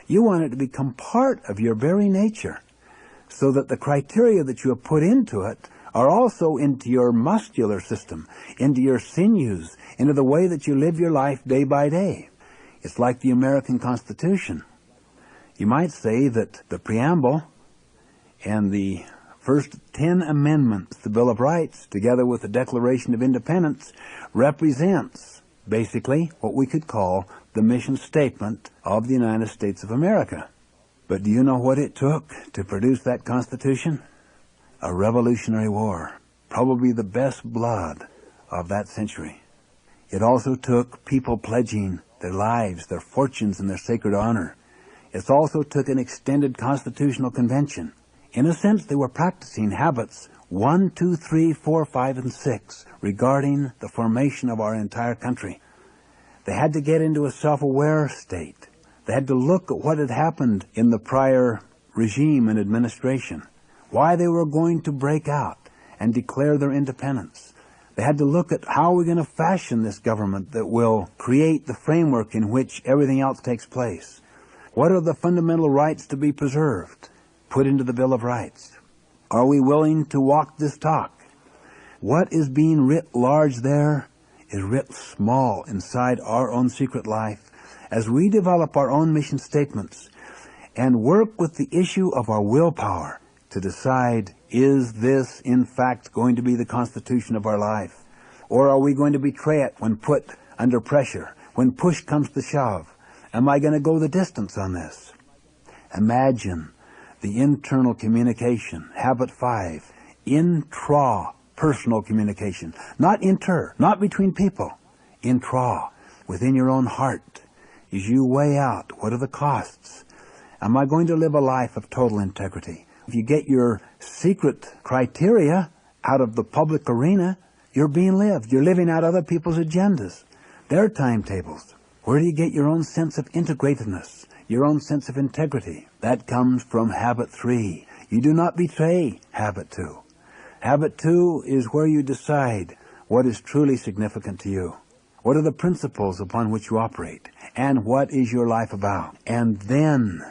You want it to become part of your very nature, so that the criteria that you have put into it are also into your muscular system, into your sinews, into the way that you live your life day by day. It's like the American Constitution. You might say that the preamble and the first 10 amendments, the Bill of Rights, together with the Declaration of Independence, represents basically what we could call the mission statement of the United States of America. But do you know what it took to produce that Constitution? A Revolutionary War, probably the best blood of that century. It also took people pledging their lives, their fortunes, and their sacred honor. It also took an extended constitutional convention. In a sense, they were practicing habits 1, 2, 3, 4, 5, and 6 regarding the formation of our entire country. They had to get into a self-aware state. They had to look at what had happened in the prior regime and administration, why they were going to break out and declare their independence. They had to look at how we're going to fashion this government that will create the framework in which everything else takes place. What are the fundamental rights to be preserved, put into the Bill of Rights? Are we willing to walk this talk? What is being writ large there is writ small inside our own secret life as we develop our own mission statements and work with the issue of our willpower to decide, is this in fact going to be the constitution of our life? Or are we going to betray it when put under pressure, when push comes to shove? Am I going to go the distance on this? Imagine the internal communication, habit 5, intra-personal communication. Not inter, not between people, intra, within your own heart. As you weigh out, what are the costs? Am I going to live a life of total integrity? If you get your secret criteria out of the public arena, you're being lived. You're living out other people's agendas, their timetables. Where do you get your own sense of integratedness, your own sense of integrity? That comes from habit 3. You do not betray habit 2. Habit 2 is where you decide what is truly significant to you. What are the principles upon which you operate? And what is your life about? And then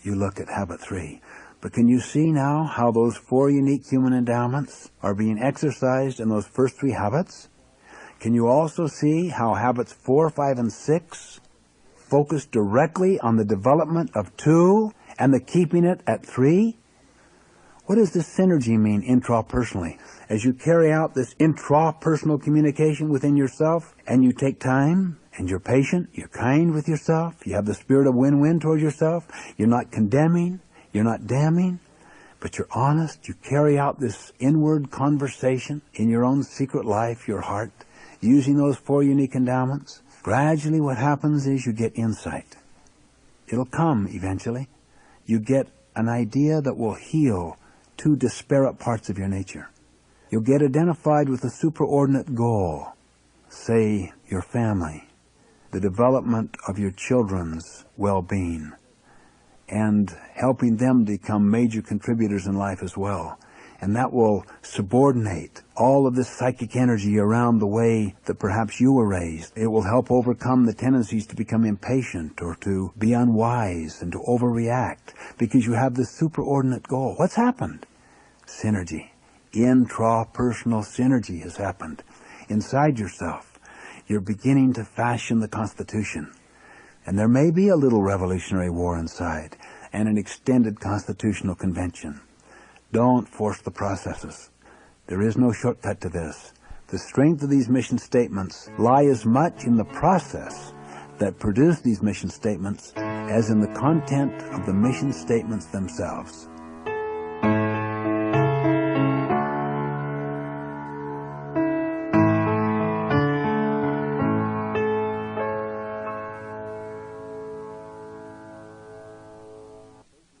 you look at habit 3. But can you see now how those 4 unique human endowments are being exercised in those first 3 habits? Can you also see how habits 4, 5, and 6 focus directly on the development of 2 and the keeping it at 3? What does this synergy mean intrapersonally? As you carry out this intrapersonal communication within yourself and you take time and you're patient, you're kind with yourself, you have the spirit of win-win toward yourself, you're not condemning, you're not damning, but you're honest, you carry out this inward conversation in your own secret life, your heart, using those 4 unique endowments. Gradually what happens is you get insight. It'll come eventually. You get an idea that will heal 2 disparate parts of your nature. You'll get identified with a superordinate goal, say your family, the development of your children's well-being, and helping them become major contributors in life as well. And that will subordinate all of this psychic energy around the way that perhaps you were raised. It will help overcome the tendencies to become impatient or to be unwise and to overreact because you have this superordinate goal. What's happened? Synergy. Intrapersonal synergy has happened. Inside yourself, you're beginning to fashion the Constitution. And there may be a little Revolutionary War inside and an extended constitutional convention. Don't force the processes. There is no shortcut to this. The strength of these mission statements lie as much in the process that produced these mission statements as in the content of the mission statements themselves.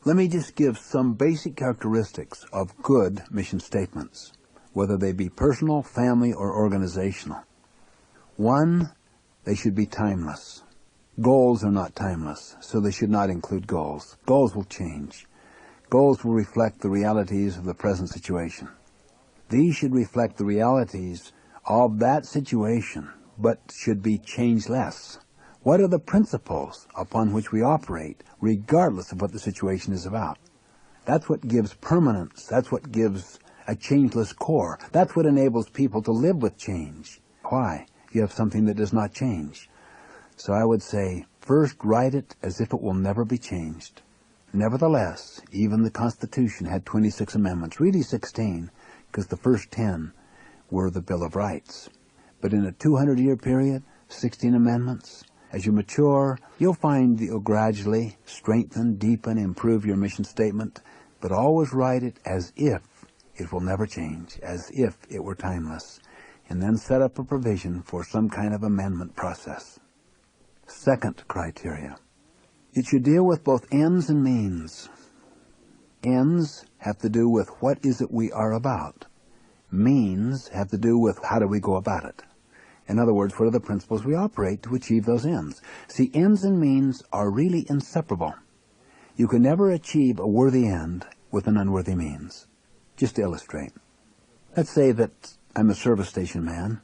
Let me just give some basic characteristics of good mission statements, whether they be personal, family, or organizational. 1, they should be timeless. Goals are not timeless, so they should not include goals. Goals will change. Goals will reflect the realities of the present situation. These should reflect the realities of that situation, but should be changeless. What are the principles upon which we operate, regardless of what the situation is about? That's what gives permanence. That's what gives a changeless core. That's what enables people to live with change. Why? You have something that does not change. So I would say, first write it as if it will never be changed. Nevertheless, even the Constitution had 26 amendments, really 16, because the first 10 were the Bill of Rights. But in a 200-year period, 16 amendments. As you mature, you'll find that you'll gradually strengthen, deepen, improve your mission statement, but always write it as if it will never change, as if it were timeless, and then set up a provision for some kind of amendment process. Second criteria. It should deal with both ends and means. Ends have to do with what is it we are about. Means have to do with how do we go about it. In other words, what are the principles we operate to achieve those ends? See, ends and means are really inseparable. You can never achieve a worthy end with an unworthy means. Just to illustrate. Let's say that I'm a service station man.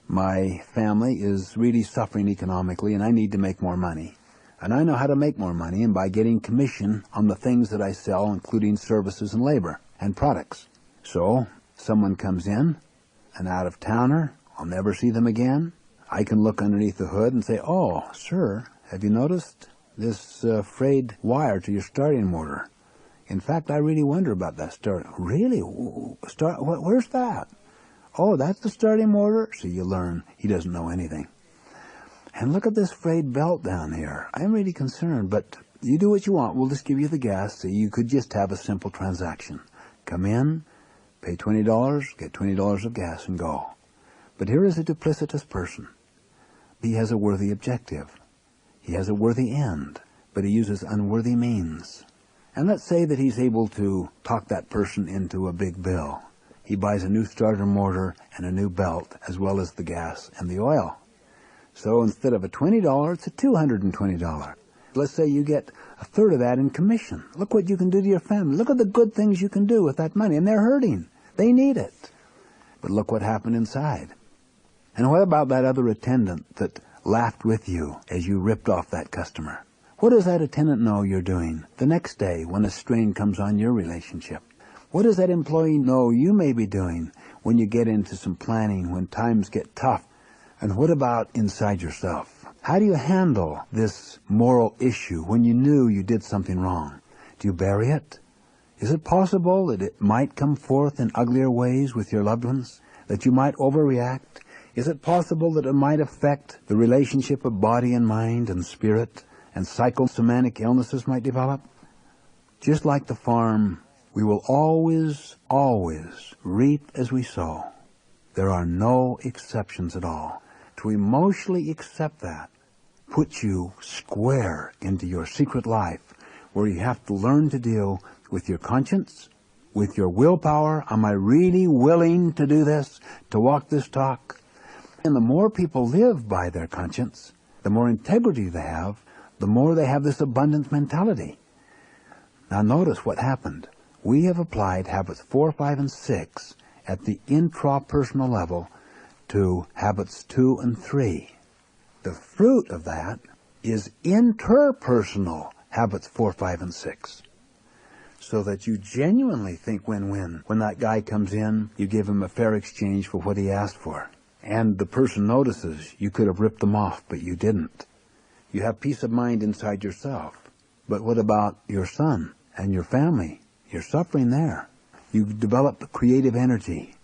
My family is really suffering economically and I need to make more money. And I know how to make more money, and by getting commission on the things that I sell, including services and labor and products. So, someone comes in, an out-of-towner, I'll never see them again. I can look underneath the hood and say, "Oh, sir, have you noticed this frayed wire to your starting motor? In fact, I really wonder about that start." "Really? Where's that?" "Oh, that's the starting motor?" So you learn he doesn't know anything. "And look at this frayed belt down here. I'm really concerned, but you do what you want. We'll just give you the gas, so you could just have a simple transaction. Come in, pay $20, get $20 of gas, and go." But here is a duplicitous person. He has a worthy objective. He has a worthy end, but he uses unworthy means. And let's say that he's able to talk that person into a big bill. He buys a new starter motor and a new belt, as well as the gas and the oil. So instead of a $20, it's a $220. Let's say you get a third of that in commission. Look what you can do to your family. Look at the good things you can do with that money. And they're hurting. They need it. But look what happened inside. And what about that other attendant that laughed with you as you ripped off that customer? What does that attendant know you're doing the next day when a strain comes on your relationship? What does that employee know you may be doing when you get into some planning, when times get tough? And what about inside yourself? How do you handle this moral issue when you knew you did something wrong? Do you bury it? Is it possible that it might come forth in uglier ways with your loved ones? That you might overreact? Is it possible that it might affect the relationship of body and mind and spirit, and psychosomatic illnesses might develop? Just like the farm, we will always reap as we sow. There are no exceptions at all. To emotionally accept that puts you square into your secret life, where you have to learn to deal with your conscience, with your willpower. Am I really willing to do this, to walk this talk? And the more people live by their conscience, the more integrity they have, the more they have this abundance mentality. Now notice what happened. We have applied habits 4, 5, and 6 at the intrapersonal level to habits 2 and 3. The fruit of that is interpersonal habits 4, 5, and 6. So that you genuinely think win-win. When that guy comes in, you give him a fair exchange for what he asked for. And the person notices you could have ripped them off, but you didn't. You have peace of mind inside yourself. But what about your son and your family? You're suffering there. You develop creative energy.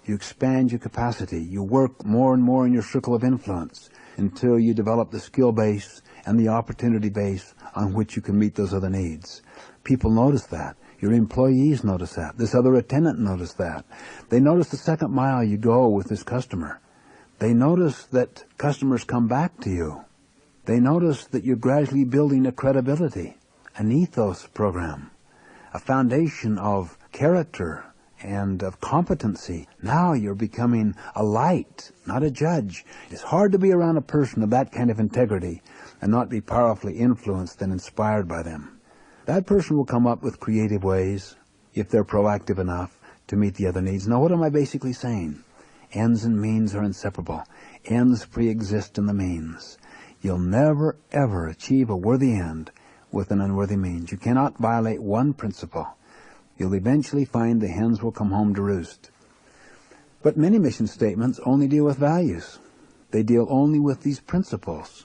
You expand your capacity. You work more and more in your circle of influence until you develop the skill base and the opportunity base on which you can meet those other needs. People notice that. Your employees notice that. This other attendant noticed that. They notice the second mile you go with this customer. They notice that customers come back to you. They notice that you're gradually building a credibility, an ethos program, a foundation of character and of competency. Now you're becoming a light, not a judge. It's hard to be around a person of that kind of integrity and not be powerfully influenced and inspired by them. That person will come up with creative ways, if they're proactive enough, to meet the other needs. Now, what am I basically saying? Ends and means are inseparable. Ends pre-exist in the means. You'll never, ever achieve a worthy end with an unworthy means. You cannot violate one principle. You'll eventually find the hens will come home to roost. But many mission statements only deal with values. They deal only with these principles,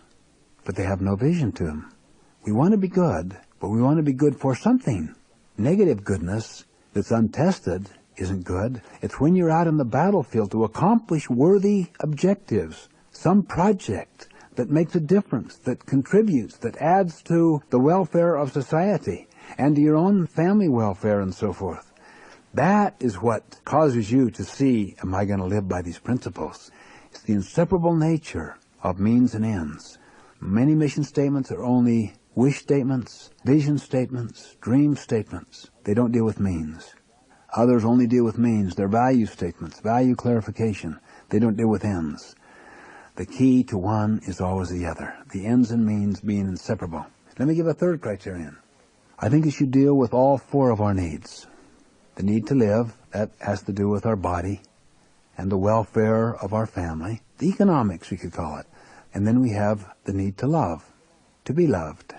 but they have no vision to them. We want to be good, but we want to be good for something. Negative goodness that's untested isn't good. It's when you're out in the battlefield to accomplish worthy objectives, some project that makes a difference, that contributes, that adds to the welfare of society and to your own family welfare and so forth. That is what causes you to see, am I going to live by these principles? It's the inseparable nature of means and ends. Many mission statements are only wish statements, vision statements, dream statements. They don't deal with means. Others only deal with means. They're value statements, value clarification. They don't deal with ends. The key to one is always the other, the ends and means being inseparable. Let me give a third criterion. I think it should deal with all four of our needs. The need to live, that has to do with our body and the welfare of our family. The economics, we could call it. And then we have the need to love, to be loved,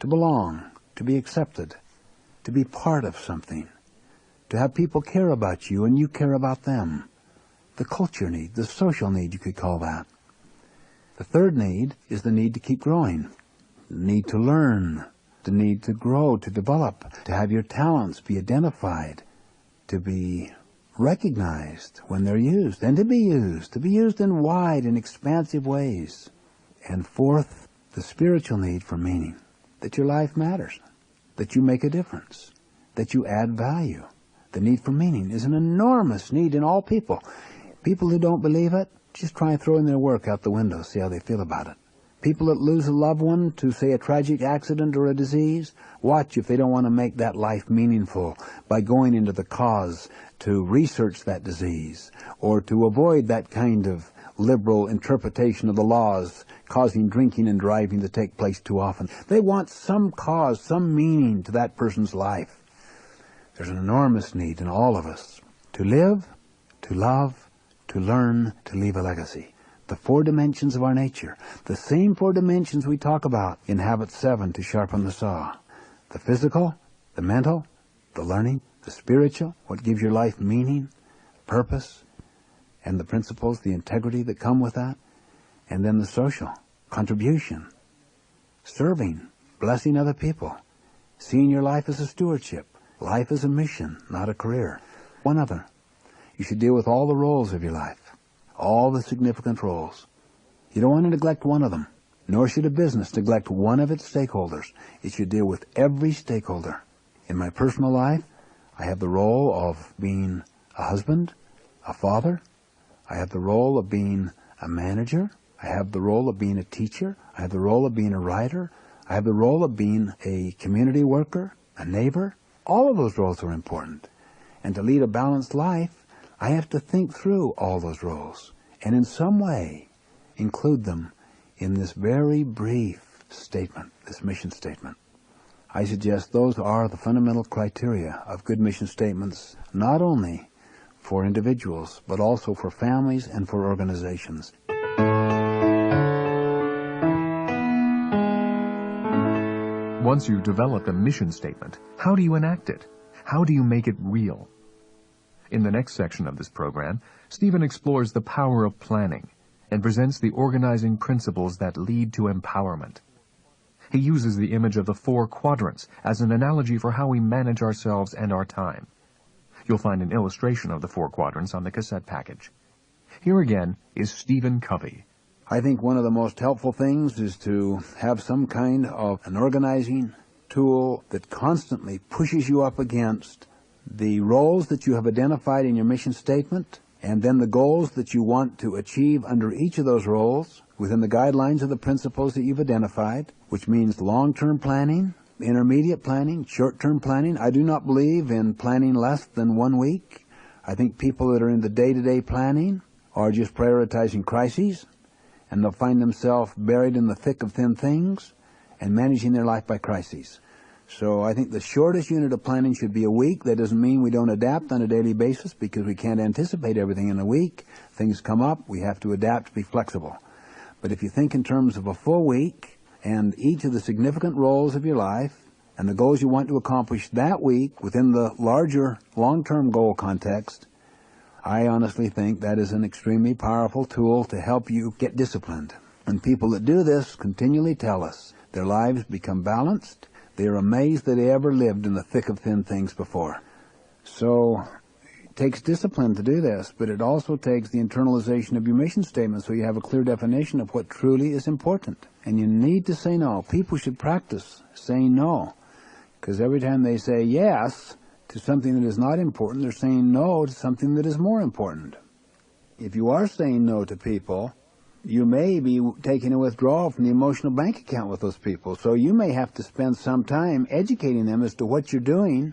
to belong, to be accepted, to be part of something, to have people care about you and you care about them. The culture need, the social need, you could call that. The third need is the need to keep growing, the need to learn, the need to grow, to develop, to have your talents be identified, to be recognized when they're used, and to be used in wide and expansive ways. And fourth, the spiritual need for meaning, that your life matters, that you make a difference, that you add value. The need for meaning is an enormous need in all people. People who don't believe it, just try and throw in their work out the window, see how they feel about it. People that lose a loved one to, say, a tragic accident or a disease, watch if they don't want to make that life meaningful by going into the cause to research that disease or to avoid that kind of liberal interpretation of the laws causing drinking and driving to take place too often. They want some cause, some meaning to that person's life. There's an enormous need in all of us to live, to love, to learn, to leave a legacy. The four dimensions of our nature, the same four dimensions we talk about in Habit 7 to sharpen the saw. The physical, the mental, the learning, the spiritual, what gives your life meaning, purpose, and the principles, the integrity that come with that, and then the social, contribution, serving, blessing other people, seeing your life as a stewardship, life as a mission, not a career. One other. You should deal with all the roles of your life, all the significant roles. You don't want to neglect one of them, nor should a business neglect one of its stakeholders. It should deal with every stakeholder. In my personal life, I have the role of being a husband, a father. I have the role of being a manager. I have the role of being a teacher. I have the role of being a writer. I have the role of being a community worker, a neighbor. All of those roles are important. And to lead a balanced life, I have to think through all those roles and in some way include them in this very brief statement, this mission statement. I suggest those are the fundamental criteria of good mission statements, not only for individuals, but also for families and for organizations. Once you develop a mission statement, how do you enact it? How do you make it real? In the next section of this program, Stephen explores the power of planning and presents the organizing principles that lead to empowerment. He uses the image of the 4 quadrants as an analogy for how we manage ourselves and our time. You'll find an illustration of the 4 quadrants on the cassette package. Here again is Stephen Covey. I think one of the most helpful things is to have some kind of an organizing tool that constantly pushes you up against the roles that you have identified in your mission statement, and then the goals that you want to achieve under each of those roles within the guidelines of the principles that you've identified, which means long-term planning, intermediate planning, short-term planning. I do not believe in planning less than 1 week. I think people that are in the day-to-day planning are just prioritizing crises, and they'll find themselves buried in the thick of thin things and managing their life by crises. So I think the shortest unit of planning should be a week. That doesn't mean we don't adapt on a daily basis, because we can't anticipate everything in a week. Things come up, we have to adapt, be flexible. But if you think in terms of a full week and each of the significant roles of your life and the goals you want to accomplish that week within the larger long-term goal context, I honestly think that is an extremely powerful tool to help you get disciplined. And people that do this continually tell us their lives become balanced. They are amazed that they ever lived in the thick of thin things before. So it takes discipline to do this, but it also takes the internalization of your mission statement so you have a clear definition of what truly is important. And you need to say no. People should practice saying no, because every time they say yes to something that is not important, they're saying no to something that is more important. If you are saying no to people, you may be taking a withdrawal from the emotional bank account with those people. So you may have to spend some time educating them as to what you're doing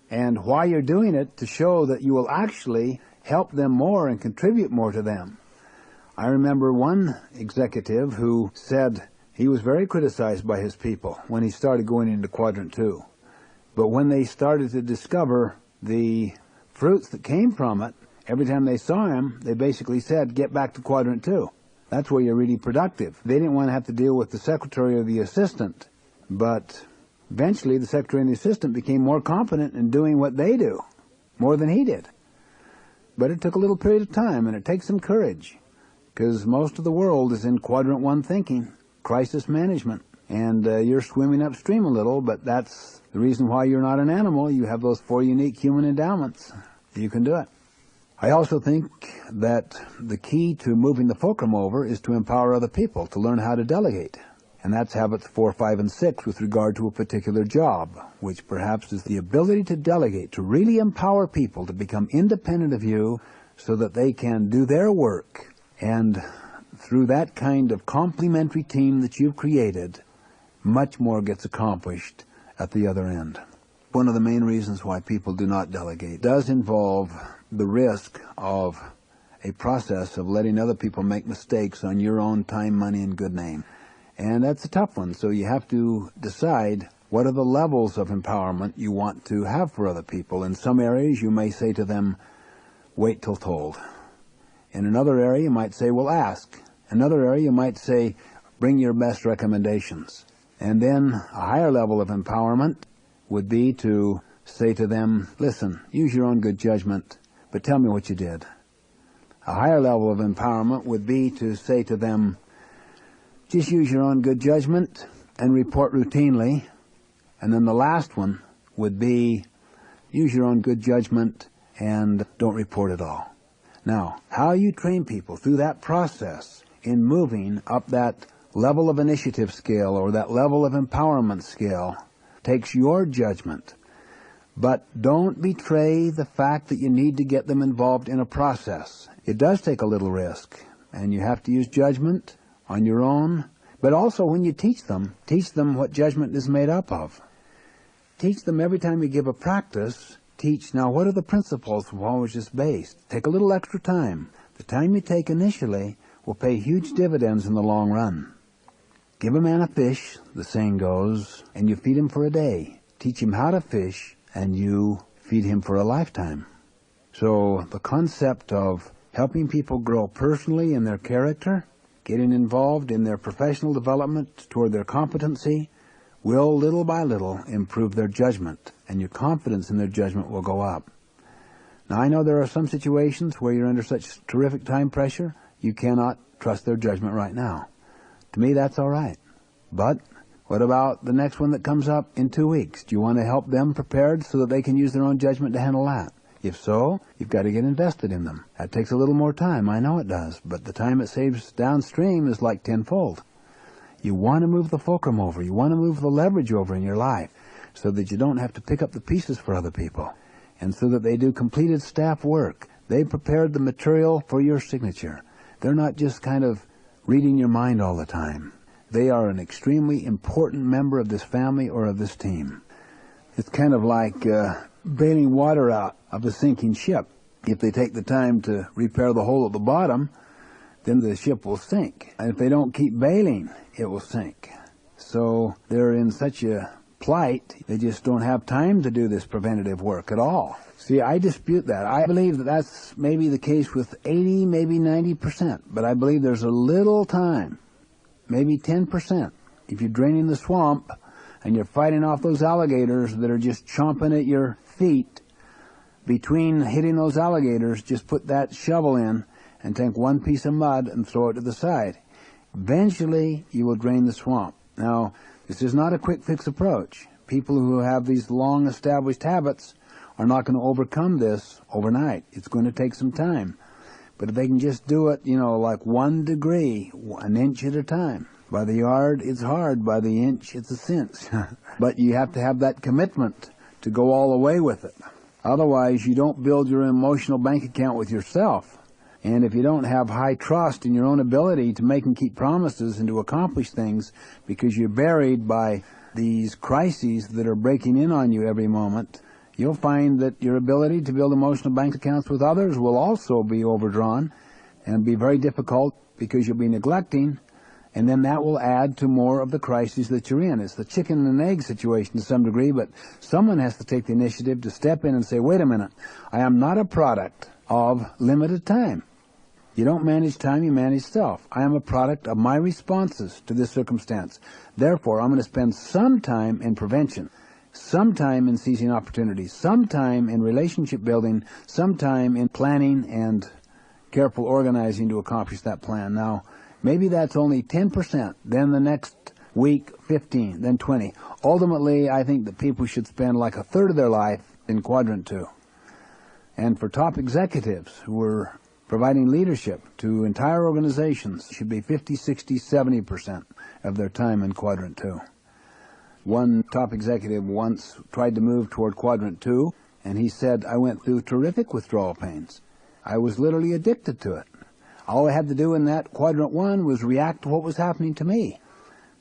and why you're doing it, to show that you will actually help them more and contribute more to them. I remember one executive who said he was very criticized by his people when he started going into Quadrant 2. But when they started to discover the fruits that came from it, every time they saw him, they basically said, get back to Quadrant 2. That's where you're really productive. They didn't want to have to deal with the secretary or the assistant, but eventually the secretary and the assistant became more competent in doing what they do, more than he did. But it took a little period of time, and it takes some courage, because most of the world is in Quadrant 1 thinking, crisis management, and you're swimming upstream a little, but that's the reason why you're not an animal. You have those 4 unique human endowments. You can do it. I also think that the key to moving the fulcrum over is to empower other people to learn how to delegate. And that's habits 4, 5, and 6 with regard to a particular job, which perhaps is the ability to delegate, to really empower people to become independent of you so that they can do their work. And through that kind of complementary team that you've created, much more gets accomplished at the other end. One of the main reasons why people do not delegate does involve the risk of a process of letting other people make mistakes on your own time, money, and good name. And that's a tough one. So you have to decide what are the levels of empowerment you want to have for other people. In some areas, you may say to them, wait till told. In another area, you might say, well, ask. Another area, you might say, bring your best recommendations. And then a higher level of empowerment would be to say to them, listen, use your own good judgment, but tell me what you did. A higher level of empowerment would be to say to them, just use your own good judgment and report routinely. And then the last one would be, use your own good judgment and don't report at all. Now, how you train people through that process in moving up that level of initiative scale or that level of empowerment scale takes your judgment. But don't betray the fact that you need to get them involved in a process. It does take a little risk, and you have to use judgment on your own. But also when you teach them what judgment is made up of. Teach them every time you give a practice, teach, now what are the principles of what was just based? Take a little extra time. The time you take initially will pay huge dividends in the long run. Give a man a fish, the saying goes, and you feed him for a day. Teach him how to fish, and you feed him for a lifetime. So the concept of helping people grow personally in their character, getting involved in their professional development toward their competency, will little by little improve their judgment, and your confidence in their judgment will go up. Now I know there are some situations where you're under such terrific time pressure, you cannot trust their judgment right now. To me, that's all right. But what about the next one that comes up in 2 weeks? Do you want to help them prepared so that they can use their own judgment to handle that? If so, you've got to get invested in them. That takes a little more time, I know it does, but the time it saves downstream is like tenfold. You want to move the fulcrum over. You want to move the leverage over in your life so that you don't have to pick up the pieces for other people, and so that they do completed staff work. They prepared the material for your signature. They're not just kind of reading your mind all the time. They are an extremely important member of this family or of this team. It's kind of like bailing water out of a sinking ship. If they take the time to repair the hole at the bottom, then the ship will sink. And if they don't keep bailing, it will sink. So they're in such a plight, they just don't have time to do this preventative work at all. See, I dispute that. I believe that that's maybe the case with 80, maybe 90%, but I believe there's a little time, maybe 10%. If you're draining the swamp and you're fighting off those alligators that are just chomping at your feet, between hitting those alligators, just put that shovel in and take one piece of mud and throw it to the side. Eventually, you will drain the swamp. Now, this is not a quick fix approach. People who have these long established habits are not going to overcome this overnight. It's going to take some time. But if they can just do it, like 1 degree, an inch at a time. By the yard, it's hard. By the inch, it's a cinch. But you have to have that commitment to go all the way with it. Otherwise, you don't build your emotional bank account with yourself. And if you don't have high trust in your own ability to make and keep promises and to accomplish things because you're buried by these crises that are breaking in on you every moment, you'll find that your ability to build emotional bank accounts with others will also be overdrawn and be very difficult because you'll be neglecting, and then that will add to more of the crises that you're in. It's the chicken and egg situation to some degree, but someone has to take the initiative to step in and say, wait a minute, I am not a product of limited time. You don't manage time, you manage self. I am a product of my responses to this circumstance. Therefore, I'm going to spend some time in prevention, some time in seizing opportunities, some time in relationship building, some time in planning and careful organizing to accomplish that plan. Now, maybe that's only 10%, then the next week 15, then 20. Ultimately, I think that people should spend like a third of their life in quadrant 2. And for top executives who are providing leadership to entire organizations, should be 50, 60, 70% of their time in quadrant 2. One top executive once tried to move toward quadrant 2, and he said, I went through terrific withdrawal pains. I was literally addicted to it. All I had to do in that quadrant 1 was react to what was happening to me.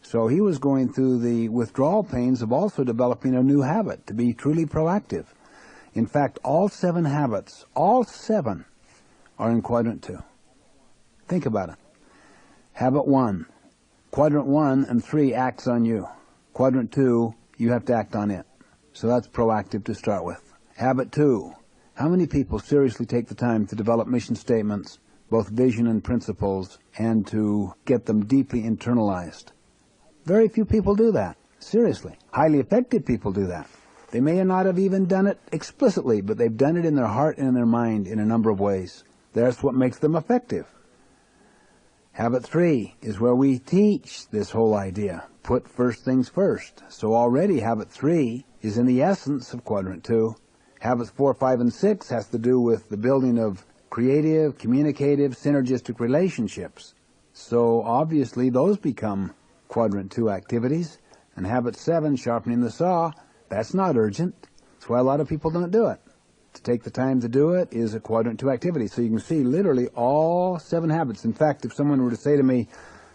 So he was going through the withdrawal pains of also developing a new habit, to be truly proactive. In fact, all 7 habits, all 7, are in quadrant 2. Think about it. Habit 1. Quadrant 1 and 3 acts on you. Quadrant 2, you have to act on it. So that's proactive to start with. Habit 2. How many people seriously take the time to develop mission statements, both vision and principles, and to get them deeply internalized? Very few people do that. Seriously. Highly effective people do that. They may not have even done it explicitly, but they've done it in their heart and in their mind in a number of ways. That's what makes them effective. Habit 3 is where we teach this whole idea. Put first things first. So already habit 3 is in the essence of quadrant 2. Habits 4, 5, and 6 has to do with the building of creative, communicative, synergistic relationships. So obviously those become quadrant 2 activities. And habit 7, sharpening the saw, that's not urgent. That's why a lot of people don't do it. To take the time to do it is a quadrant 2 activity. So you can see literally all 7 habits. In fact, if someone were to say to me,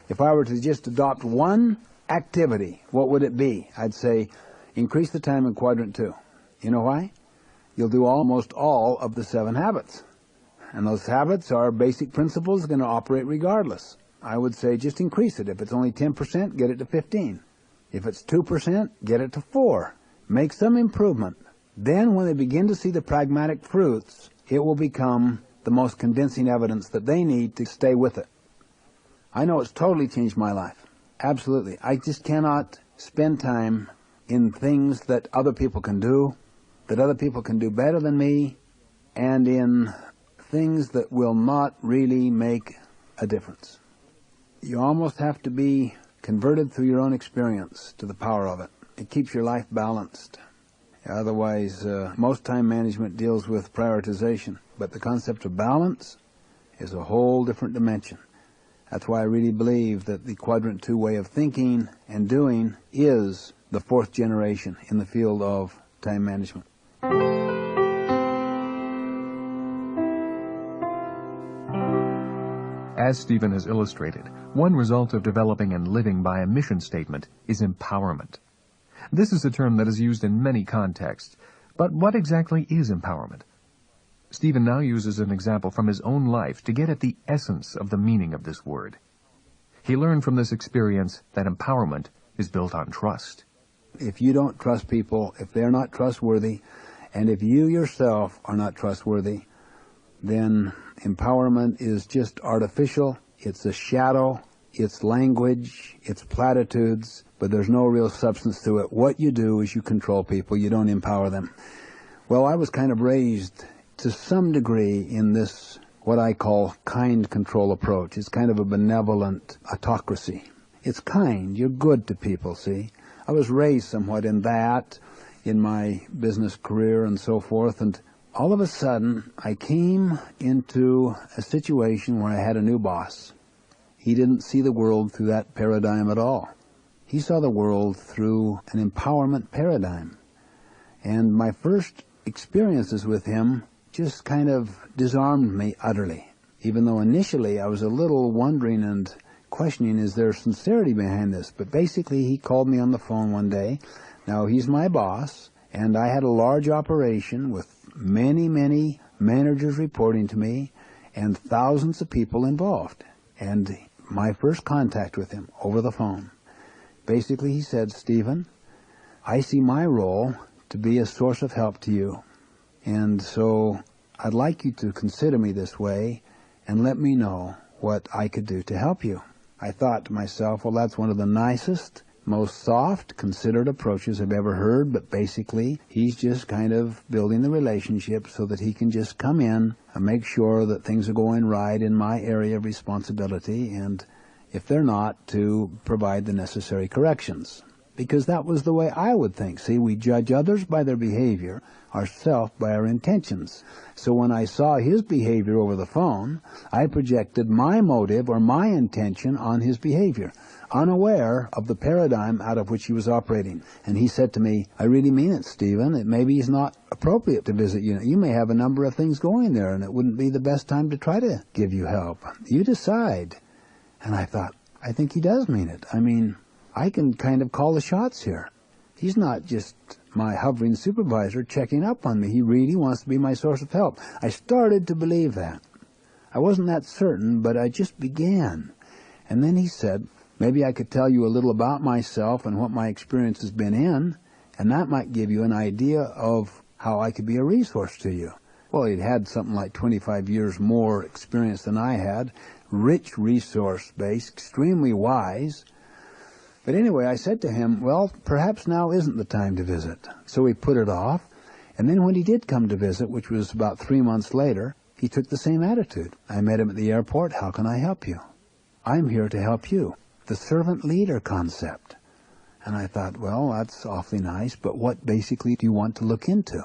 if I were to just adopt one activity, what would it be? I'd say, increase the time in quadrant 2. You know why? You'll do almost all of the 7 habits. And those habits are basic principles going to operate regardless. I would say just increase it. If it's only 10%, get it to 15. If it's 2%, get it to 4. Make some improvement. Then when they begin to see the pragmatic fruits, it will become the most convincing evidence that they need to stay with it. I know it's totally changed my life. Absolutely. I just cannot spend time in things that other people can do, that other people can do better than me, and in things that will not really make a difference. You almost have to be converted through your own experience to the power of it. It keeps your life balanced. Otherwise, most time management deals with prioritization. But the concept of balance is a whole different dimension. That's why I really believe that the Quadrant 2 way of thinking and doing is the fourth generation in the field of time management. As Stephen has illustrated, one result of developing and living by a mission statement is empowerment. This is a term that is used in many contexts, but what exactly is empowerment? Stephen now uses an example from his own life to get at the essence of the meaning of this word. He learned from this experience that empowerment is built on trust. If you don't trust people, if they're not trustworthy, and if you yourself are not trustworthy, then empowerment is just artificial. It's a shadow, it's language, it's platitudes, but there's no real substance to it. What you do is you control people, you don't empower them. Well, I was kind of raised to some degree in this, what I call kind control approach. It's kind of a benevolent autocracy. It's kind, you're good to people, see? I was raised somewhat in that, in my business career and so forth, and all of a sudden, I came into a situation where I had a new boss. He didn't see the world through that paradigm at all. He saw the world through an empowerment paradigm. And my first experiences with him just kind of disarmed me utterly. Even though initially I was a little wondering and questioning, is there sincerity behind this? But basically he called me on the phone one day. Now he's my boss, and I had a large operation with many, many managers reporting to me and thousands of people involved. And my first contact with him over the phone, basically he said, Stephen, I see my role to be a source of help to you. And so I'd like you to consider me this way and let me know what I could do to help you. I thought to myself, well, that's one of the nicest, most soft, considered approaches I've ever heard, but basically he's just kind of building the relationship so that he can just come in and make sure that things are going right in my area of responsibility, and if they're not, to provide the necessary corrections. Because that was the way I would think. See, we judge others by their behavior, ourselves by our intentions. So when I saw his behavior over the phone, I projected my motive or my intention on his behavior, unaware of the paradigm out of which he was operating. And he said to me, I really mean it, Stephen. It maybe is not appropriate to visit you. You may have a number of things going there, and it wouldn't be the best time to try to give you help. You decide. And I thought, I think he does mean it. I mean, I can kind of call the shots here. He's not just my hovering supervisor checking up on me. He really wants to be my source of help. I started to believe that. I wasn't that certain, but I just began. And then he said, maybe I could tell you a little about myself and what my experience has been in, and that might give you an idea of how I could be a resource to you. Well, he'd had something like 25 years more experience than I had, rich resource base, extremely wise. But anyway, I said to him, well, perhaps now isn't the time to visit. So we put it off, and then when he did come to visit, which was about 3 months later, he took the same attitude. I met him at the airport. How can I help you? I'm here to help you. The servant leader concept. And I thought, well, that's awfully nice, but what basically do you want to look into?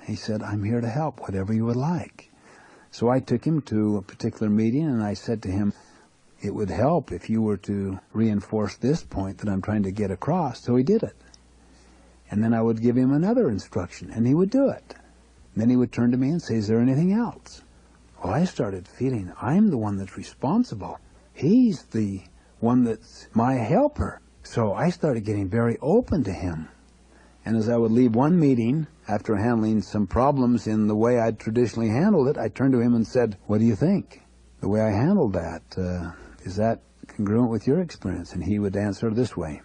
He said, I'm here to help, whatever you would like. So I took him to a particular meeting, and I said to him, it would help if you were to reinforce this point that I'm trying to get across. So he did it. And then I would give him another instruction, and he would do it. And then he would turn to me and say, is there anything else? Well, I started feeling I'm the one that's responsible. He's the one that's my helper. So I started getting very open to him. And as I would leave one meeting, after handling some problems in the way I'd traditionally handled it, I turned to him and said, what do you think? The way I handled that, is that congruent with your experience? And he would answer this way.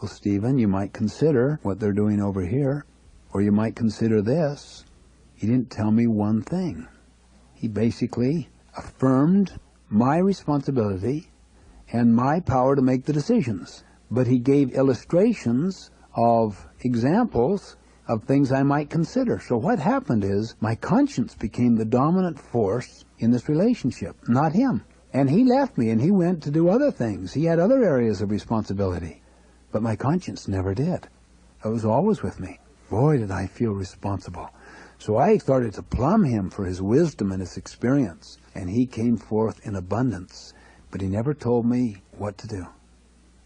Well, Stephen, you might consider what they're doing over here, or you might consider this. He didn't tell me one thing. He basically affirmed my responsibility and my power to make the decisions. But he gave illustrations of examples of things I might consider. So what happened is my conscience became the dominant force in this relationship, not him. And he left me and he went to do other things. He had other areas of responsibility. But my conscience never did. It was always with me. Boy, did I feel responsible. So I started to plumb him for his wisdom and his experience, and he came forth in abundance. But he never told me what to do.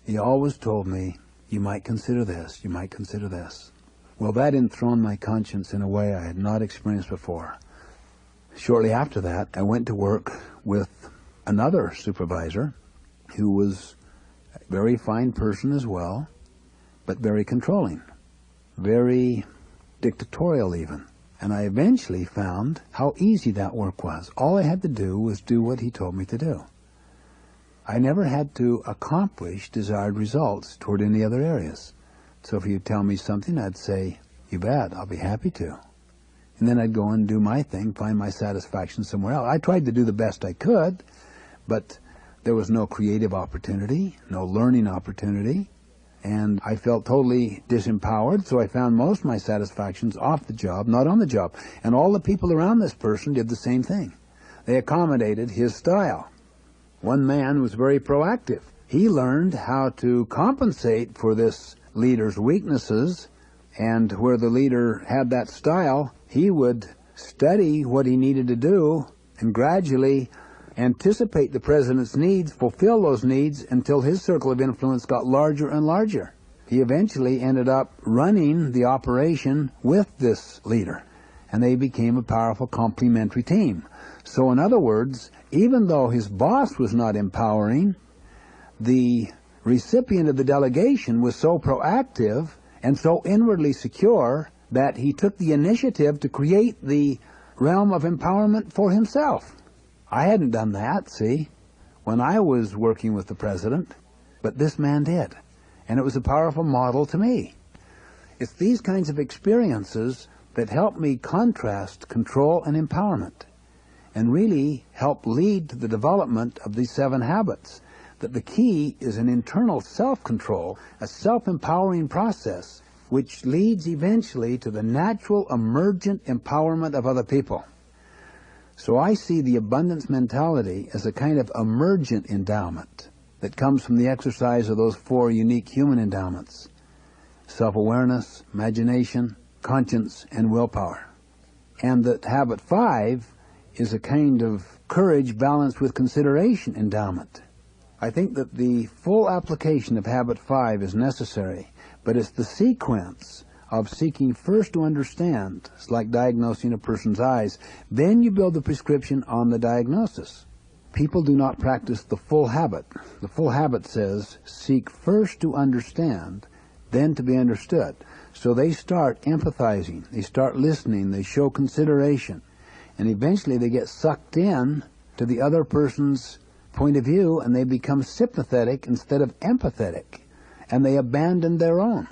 He always told me, you might consider this, you might consider this. Well, that enthroned my conscience in a way I had not experienced before. Shortly after that, I went to work with another supervisor who was a very fine person as well, but very controlling, very dictatorial even. And I eventually found how easy that work was. All I had to do was do what he told me to do. I never had to accomplish desired results toward any other areas. So if he'd tell me something, I'd say, you bet, I'll be happy to. And then I'd go and do my thing, find my satisfaction somewhere else. I tried to do the best I could, but there was no creative opportunity, no learning opportunity, and I felt totally disempowered, so I found most of my satisfactions off the job, not on the job. And all the people around this person did the same thing. They accommodated his style. One man was very proactive. He learned how to compensate for this leader's weaknesses, and where the leader had that style, he would study what he needed to do and gradually anticipate the president's needs, fulfill those needs until his circle of influence got larger and larger. He eventually ended up running the operation with this leader, and they became a powerful complementary team. So in other words, even though his boss was not empowering, the recipient of the delegation was so proactive and so inwardly secure that he took the initiative to create the realm of empowerment for himself. I hadn't done that, see, when I was working with the president, but this man did, and it was a powerful model to me. It's these kinds of experiences that help me contrast control and empowerment, and really help lead to the development of these 7 habits, that the key is an internal self-control, a self-empowering process, which leads eventually to the natural emergent empowerment of other people. So I see the abundance mentality as a kind of emergent endowment that comes from the exercise of those 4 unique human endowments: self-awareness, imagination, conscience, and willpower. And that habit 5 is a kind of courage balanced with consideration endowment. I think that the full application of habit 5 is necessary, but it's the sequence of seeking first to understand. It's like diagnosing a person's eyes. Then you build the prescription on the diagnosis. People do not practice the full habit. The full habit says, seek first to understand, then to be understood. So they start empathizing, they start listening, they show consideration, and eventually they get sucked in to the other person's point of view, and they become sympathetic instead of empathetic, and they abandon their own.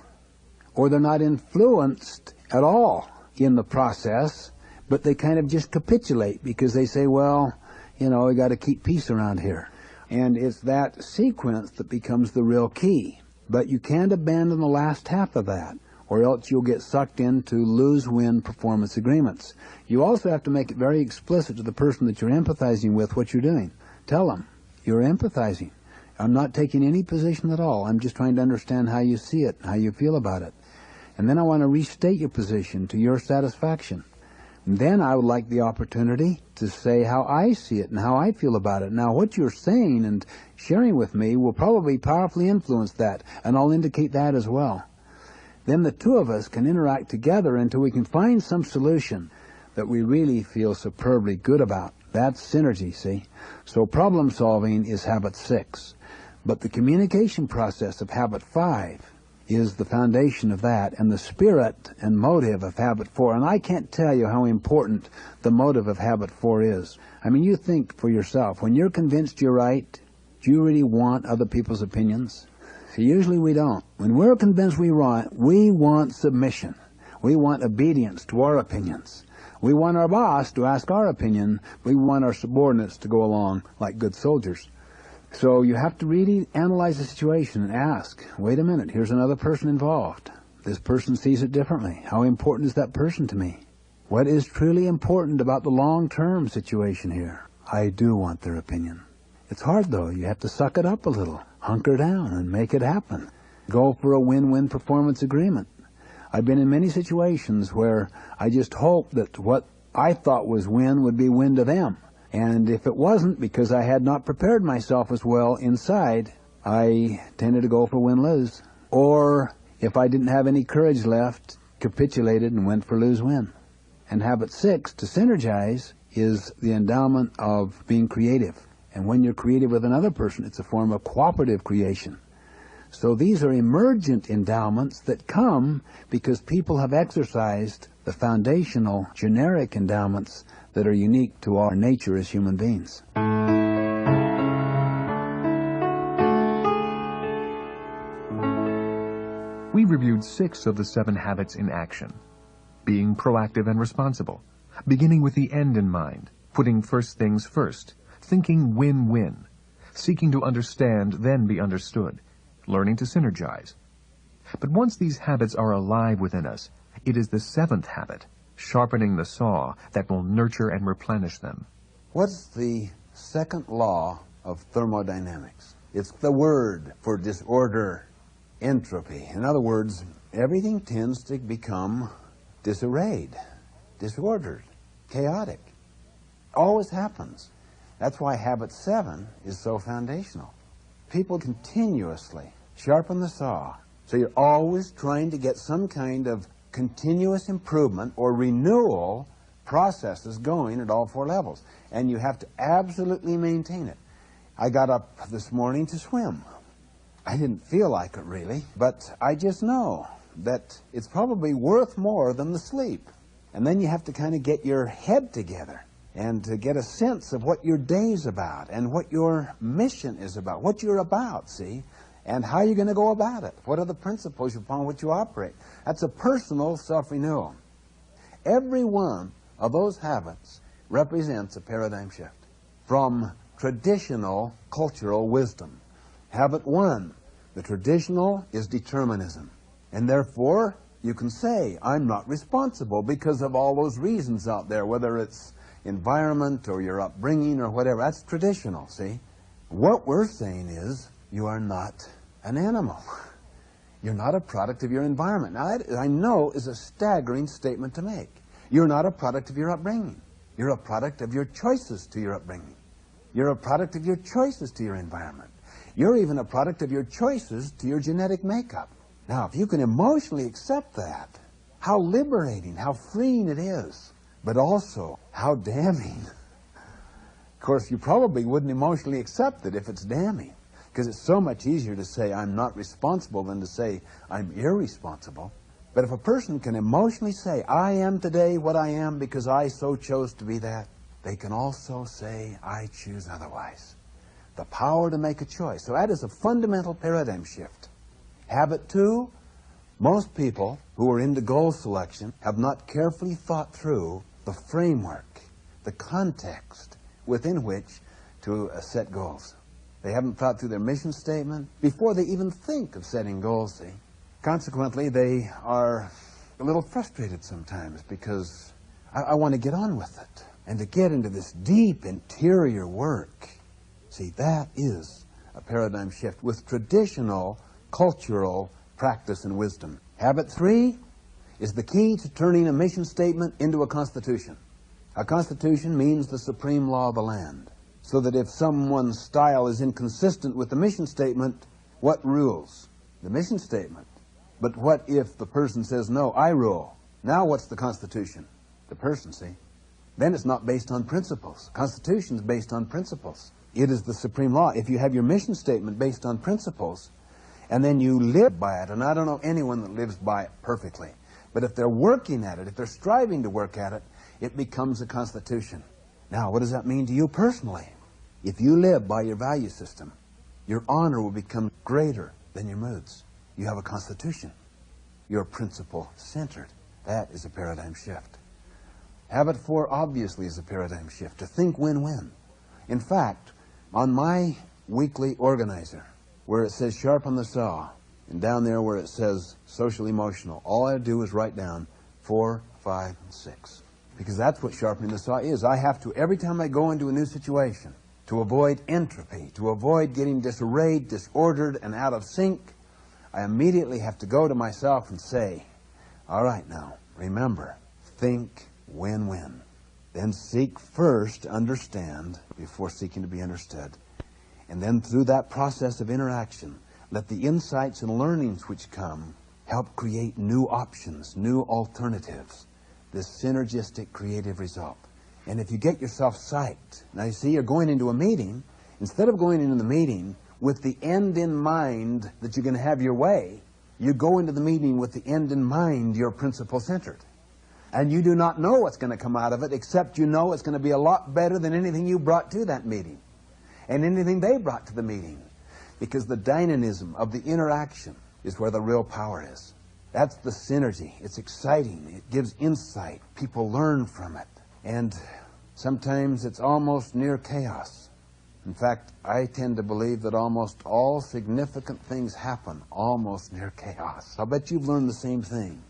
Or they're not influenced at all in the process, but they kind of just capitulate because they say, well, you know, we got to keep peace around here. And it's that sequence that becomes the real key. But you can't abandon the last half of that, or else you'll get sucked into lose-win performance agreements. You also have to make it very explicit to the person that you're empathizing with what you're doing. Tell them, you're empathizing. I'm not taking any position at all. I'm just trying to understand how you see it, how you feel about it. And then I want to restate your position to your satisfaction. And then I would like the opportunity to say how I see it and how I feel about it. Now, what you're saying and sharing with me will probably powerfully influence that, and I'll indicate that as well. Then the 2 of us can interact together until we can find some solution that we really feel superbly good about. That's synergy, see? So problem solving is habit 6. But the communication process of habit 5 is the foundation of that, and the spirit and motive of habit 4. And I can't tell you how important the motive of habit 4 is. I mean, you think for yourself, when you're convinced you're right, do you really want other people's opinions? See, usually we don't. When we're convinced we want submission. We want obedience to our opinions. We want our boss to ask our opinion. We want our subordinates to go along like good soldiers. So you have to really analyze the situation and ask, wait a minute, here's another person involved. This person sees it differently. How important is that person to me? What is truly important about the long-term situation here? I do want their opinion. It's hard, though. You have to suck it up a little, hunker down, and make it happen. Go for a win-win performance agreement. I've been in many situations where I just hoped that what I thought was win would be win to them. And if it wasn't, because I had not prepared myself as well inside, I tended to go for win-lose. Or if I didn't have any courage left, capitulated and went for lose-win. And habit 6, to synergize, is the endowment of being creative. And when you're creative with another person, it's a form of cooperative creation. So these are emergent endowments that come because people have exercised the foundational generic endowments that are unique to our nature as human beings. We reviewed 6 of the 7 habits in action. Being proactive and responsible, beginning with the end in mind, putting first things first, thinking win-win, seeking to understand, then be understood, learning to synergize. But once these habits are alive within us, it is the 7th habit, sharpening the saw, that will nurture and replenish them. What's the second law of thermodynamics? It's the word for disorder, entropy. In other words, everything tends to become disarrayed, disordered, chaotic. Always happens. That's why habit 7 is so foundational. People continuously sharpen the saw. So you're always trying to get some kind of continuous improvement or renewal processes going at all 4 levels. And you have to absolutely maintain it. I got up this morning to swim. I didn't feel like it really, but I just know that it's probably worth more than the sleep. And then you have to kind of get your head together and to get a sense of what your day's about and what your mission is about, what you're about, see, and how you're going to go about it. What are the principles upon which you operate? That's a personal self-renewal. Every one of those habits represents a paradigm shift from traditional cultural wisdom. Habit 1, the traditional is determinism. And therefore, you can say, I'm not responsible because of all those reasons out there, whether it's environment or your upbringing or whatever. That's traditional, see? What we're saying is, you are not an animal. You're not a product of your environment. Now, that, I know, is a staggering statement to make. You're not a product of your upbringing. You're a product of your choices to your upbringing. You're a product of your choices to your environment. You're even a product of your choices to your genetic makeup. Now, if you can emotionally accept that, how liberating, how freeing it is, but also how damning. Of course, you probably wouldn't emotionally accept it if it's damning, because it's so much easier to say I'm not responsible than to say I'm irresponsible. But if a person can emotionally say, I am today what I am because I so chose to be that, they can also say, I choose otherwise. The power to make a choice. So that is a fundamental paradigm shift. Habit 2, most people who are into goal selection have not carefully thought through the framework, the context within which to set goals. They haven't thought through their mission statement before they even think of setting goals, see. Consequently, they are a little frustrated sometimes because I want to get on with it and to get into this deep interior work. See, that is a paradigm shift with traditional cultural practice and wisdom. Habit 3 is the key to turning a mission statement into a constitution. A constitution means the supreme law of the land. So that if someone's style is inconsistent with the mission statement, what rules? The mission statement. But what if the person says, no, I rule? Now what's the constitution? The person, see? Then it's not based on principles. Constitution is based on principles. It is the supreme law. If you have your mission statement based on principles, and then you live by it, and I don't know anyone that lives by it perfectly, but if they're working at it, if they're striving to work at it, it becomes a constitution. Now, what does that mean to you personally? If you live by your value system, your honor will become greater than your moods. You have a constitution. You're principle-centered. That is a paradigm shift. Habit 4 obviously is a paradigm shift, to think win-win. In fact, on my weekly organizer, where it says sharpen the saw, and down there where it says social emotional, all I do is write down 4, 5, and 6. Because that's what sharpening the saw is. I have to, every time I go into a new situation, to avoid entropy, to avoid getting disarrayed, disordered, and out of sync, I immediately have to go to myself and say, All right, now, remember, think win-win. Then seek first to understand before seeking to be understood. And then through that process of interaction, let the insights and learnings which come help create new options, new alternatives, this synergistic creative result. And if you get yourself psyched, now you see you're going into a meeting, instead of going into the meeting with the end in mind that you're going to have your way, you go into the meeting with the end in mind you're principle-centered. And you do not know what's going to come out of it, except you know it's going to be a lot better than anything you brought to that meeting and anything they brought to the meeting. Because the dynamism of the interaction is where the real power is. That's the synergy. It's exciting. It gives insight. People learn from it. And sometimes it's almost near chaos. In fact, I tend to believe that almost all significant things happen almost near chaos. I'll bet you've learned the same thing.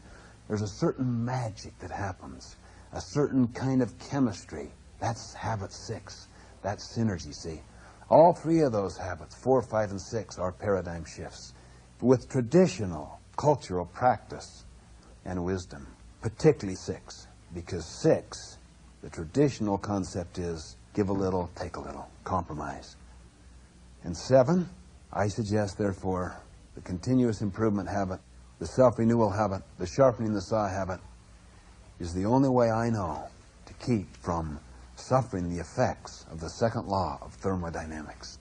There's a certain magic that happens, a certain kind of chemistry. That's habit 6. That's synergy, see. All 3 of those habits, 4, 5, and 6, are paradigm shifts with traditional cultural practice and wisdom, particularly 6, because 6, the traditional concept is give a little, take a little, compromise. And 7, I suggest, therefore, the continuous improvement habit, the self-renewal habit, the sharpening the saw habit, is the only way I know to keep from suffering the effects of the second law of thermodynamics.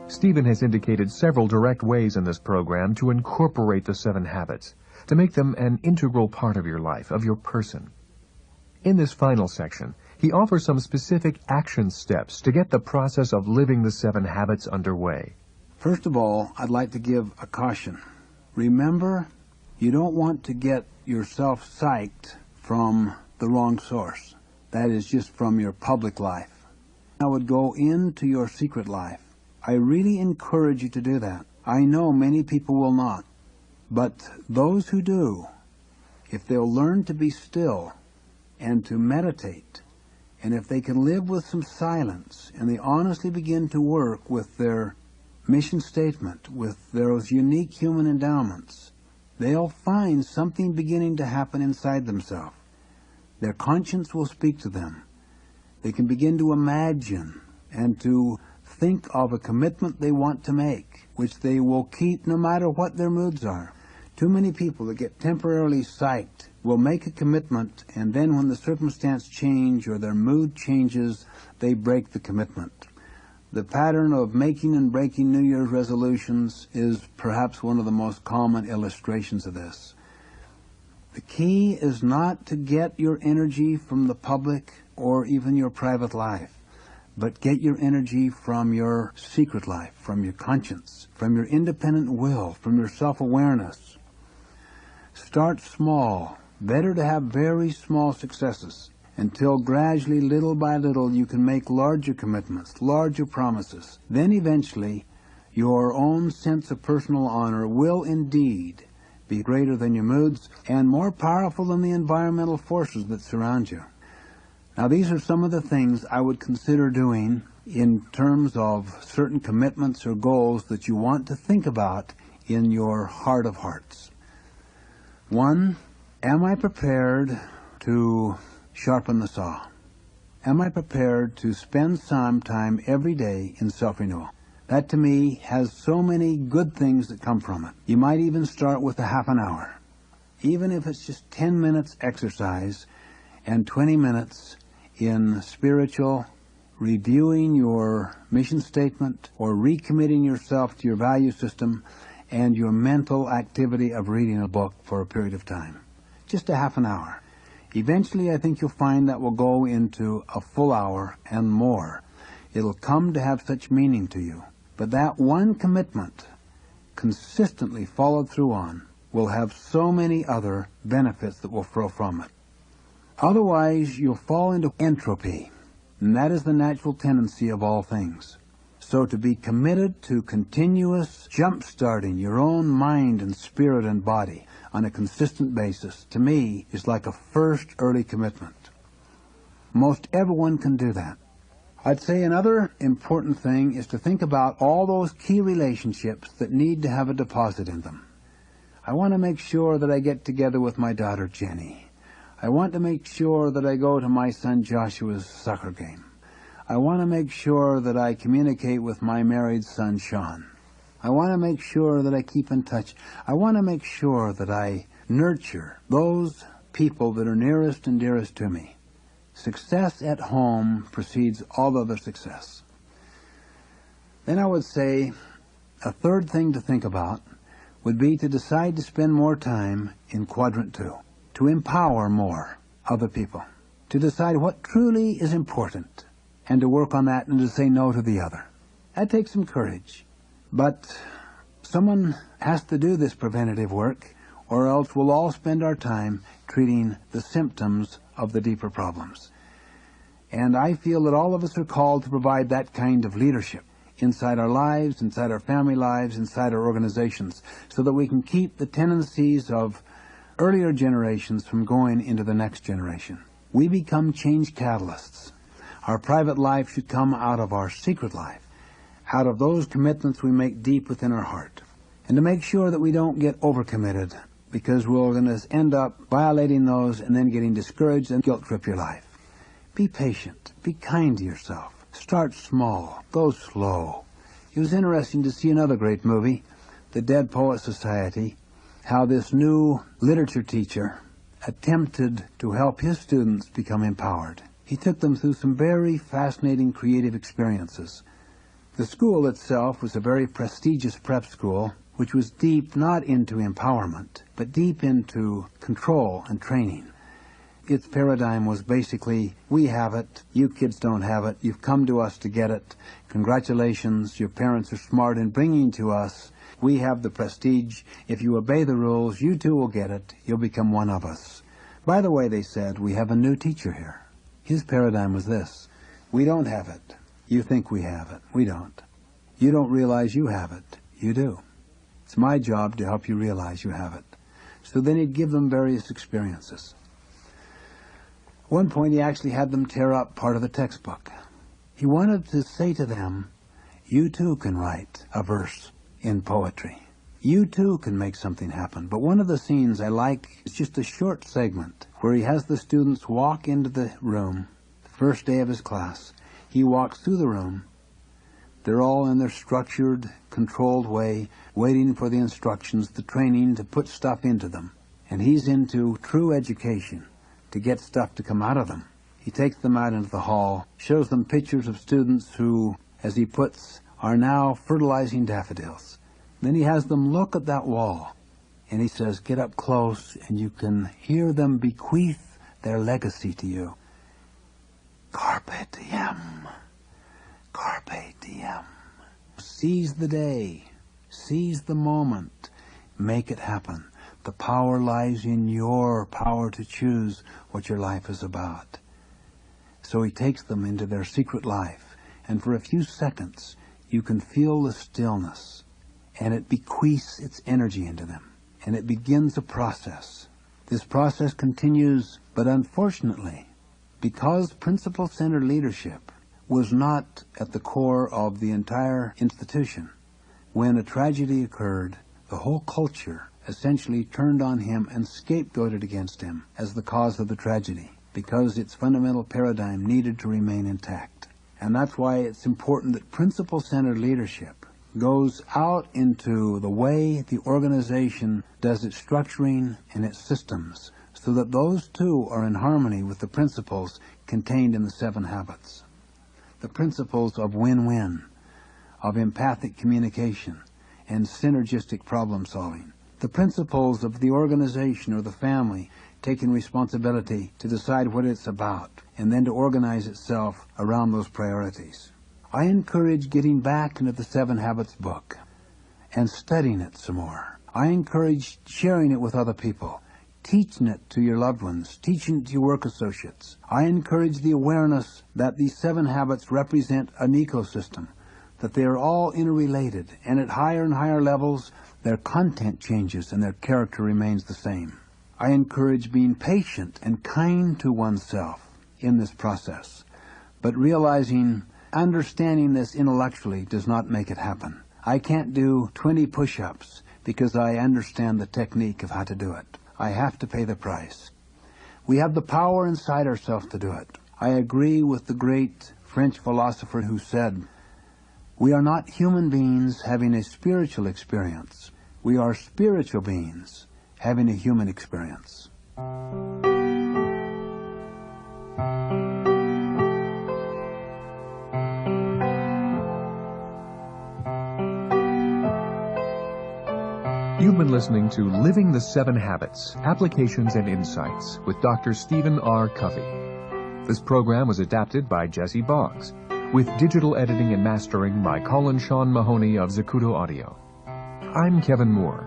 Stephen has indicated several direct ways in this program to incorporate the 7 habits, to make them an integral part of your life, of your person. In this final section, he offers some specific action steps to get the process of living the 7 habits underway. First of all, I'd like to give a caution. Remember, you don't want to get yourself psyched from the wrong source. That is, just from your public life. I would go into your secret life. I really encourage you to do that. I know many people will not, but those who do, if they'll learn to be still and to meditate, and if they can live with some silence, and they honestly begin to work with their mission statement, with those unique human endowments, they'll find something beginning to happen inside themselves. Their conscience will speak to them. They can begin to imagine and to think of a commitment they want to make, which they will keep no matter what their moods are. Too many people that get temporarily psyched will make a commitment, and then when the circumstance change or their mood changes, they break the commitment. The pattern of making and breaking New Year's resolutions is perhaps one of the most common illustrations of this. The key is not to get your energy from the public or even your private life, but get your energy from your secret life, from your conscience, from your independent will, from your self-awareness. Start small. Better to have very small successes until gradually, little by little, you can make larger commitments, larger promises. Then eventually, your own sense of personal honor will indeed be greater than your moods and more powerful than the environmental forces that surround you. Now, these are some of the things I would consider doing in terms of certain commitments or goals that you want to think about in your heart of hearts. 1, am I prepared to sharpen the saw? Am I prepared to spend some time every day in self-renewal? That, to me, has so many good things that come from it. You might even start with a half an hour. Even if it's just 10 minutes exercise and 20 minutes in spiritual, reviewing your mission statement or recommitting yourself to your value system and your mental activity of reading a book for a period of time. Just a half an hour. Eventually, I think you'll find that will go into a full hour and more. It'll come to have such meaning to you. But that one commitment, consistently followed through on, will have so many other benefits that will flow from it. Otherwise, you'll fall into entropy, and that is the natural tendency of all things. So to be committed to continuous jump-starting your own mind and spirit and body on a consistent basis, to me, is like a first early commitment. Most everyone can do that. I'd say another important thing is to think about all those key relationships that need to have a deposit in them. I want to make sure that I get together with my daughter Jenny. I want to make sure that I go to my son Joshua's soccer game. I want to make sure that I communicate with my married son Sean. I want to make sure that I keep in touch. I want to make sure that I nurture those people that are nearest and dearest to me. Success at home precedes all other success. Then I would say a third thing to think about would be to decide to spend more time in quadrant 2, to empower more other people, to decide what truly is important, and to work on that and to say no to the other. That takes some courage, but someone has to do this preventative work, or else we'll all spend our time treating the symptoms of the deeper problems. And I feel that all of us are called to provide that kind of leadership inside our lives, inside our family lives, inside our organizations, so that we can keep the tendencies of earlier generations from going into the next generation. We become change catalysts. Our private life should come out of our secret life, out of those commitments we make deep within our heart. And to make sure that we don't get overcommitted, because we're going to end up violating those and then getting discouraged and guilt trip your life. Be patient. Be kind to yourself. Start small. Go slow. It was interesting to see another great movie, The Dead Poets Society, how this new literature teacher attempted to help his students become empowered. He took them through some very fascinating creative experiences. The school itself was a very prestigious prep school, which was deep not into empowerment, but deep into control and training. Its paradigm was basically, we have it, you kids don't have it, you've come to us to get it, congratulations, your parents are smart in bringing to us, we have the prestige, if you obey the rules, you too will get it, you'll become one of us. By the way, they said, we have a new teacher here. His paradigm was this, we don't have it, you think we have it, we don't. You don't realize you have it, you do. It's my job to help you realize you have it. So then he'd give them various experiences. At one point he actually had them tear up part of the textbook. He wanted to say to them, you too can write a verse in poetry. You too can make something happen. But one of the scenes I like is just a short segment where he has the students walk into the room, the first day of his class. He walks through the room. They're all in their structured, controlled way, waiting for the instructions, the training to put stuff into them. And he's into true education to get stuff to come out of them. He takes them out into the hall, shows them pictures of students who, as he puts, are now fertilizing daffodils. Then he has them look at that wall, and he says, get up close, and you can hear them bequeath their legacy to you. Carpe diem. Carpe diem. Seize the day. Seize the moment. Make it happen. The power lies in your power to choose what your life is about. So he takes them into their secret life, and for a few seconds you can feel the stillness, and it bequeaths its energy into them, and it begins a process. This process continues, but unfortunately, because principle-centered leadership was not at the core of the entire institution, when a tragedy occurred, the whole culture essentially turned on him and scapegoated against him as the cause of the tragedy, because its fundamental paradigm needed to remain intact. And that's why it's important that principle-centered leadership goes out into the way the organization does its structuring and its systems, so that those two are in harmony with the principles contained in the 7 habits. The principles of win-win, of empathic communication, and synergistic problem solving. The principles of the organization or the family taking responsibility to decide what it's about, and then to organize itself around those priorities. I encourage getting back into the 7 Habits book and studying it some more. I encourage sharing it with other people, teaching it to your loved ones, teaching it to your work associates. I encourage the awareness that these 7 habits represent an ecosystem, that they are all interrelated, and at higher and higher levels, their content changes and their character remains the same. I encourage being patient and kind to oneself in this process, but realizing understanding this intellectually does not make it happen. I can't do 20 push-ups because I understand the technique of how to do it. I have to pay the price. We have the power inside ourselves to do it. I agree with the great French philosopher who said, "We are not human beings having a spiritual experience. We are spiritual beings having a human experience." You've been listening to Living the Seven Habits, Applications and Insights with Dr. Stephen R. Covey. This program was adapted by Jesse Boggs, with digital editing and mastering by Colin Sean Mahoney of Zacuto Audio. I'm Kevin Moore.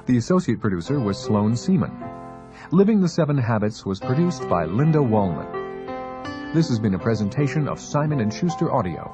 The associate producer was Sloan Seaman. Living the Seven Habits was produced by Linda Walnut. This has been a presentation of Simon & Schuster Audio.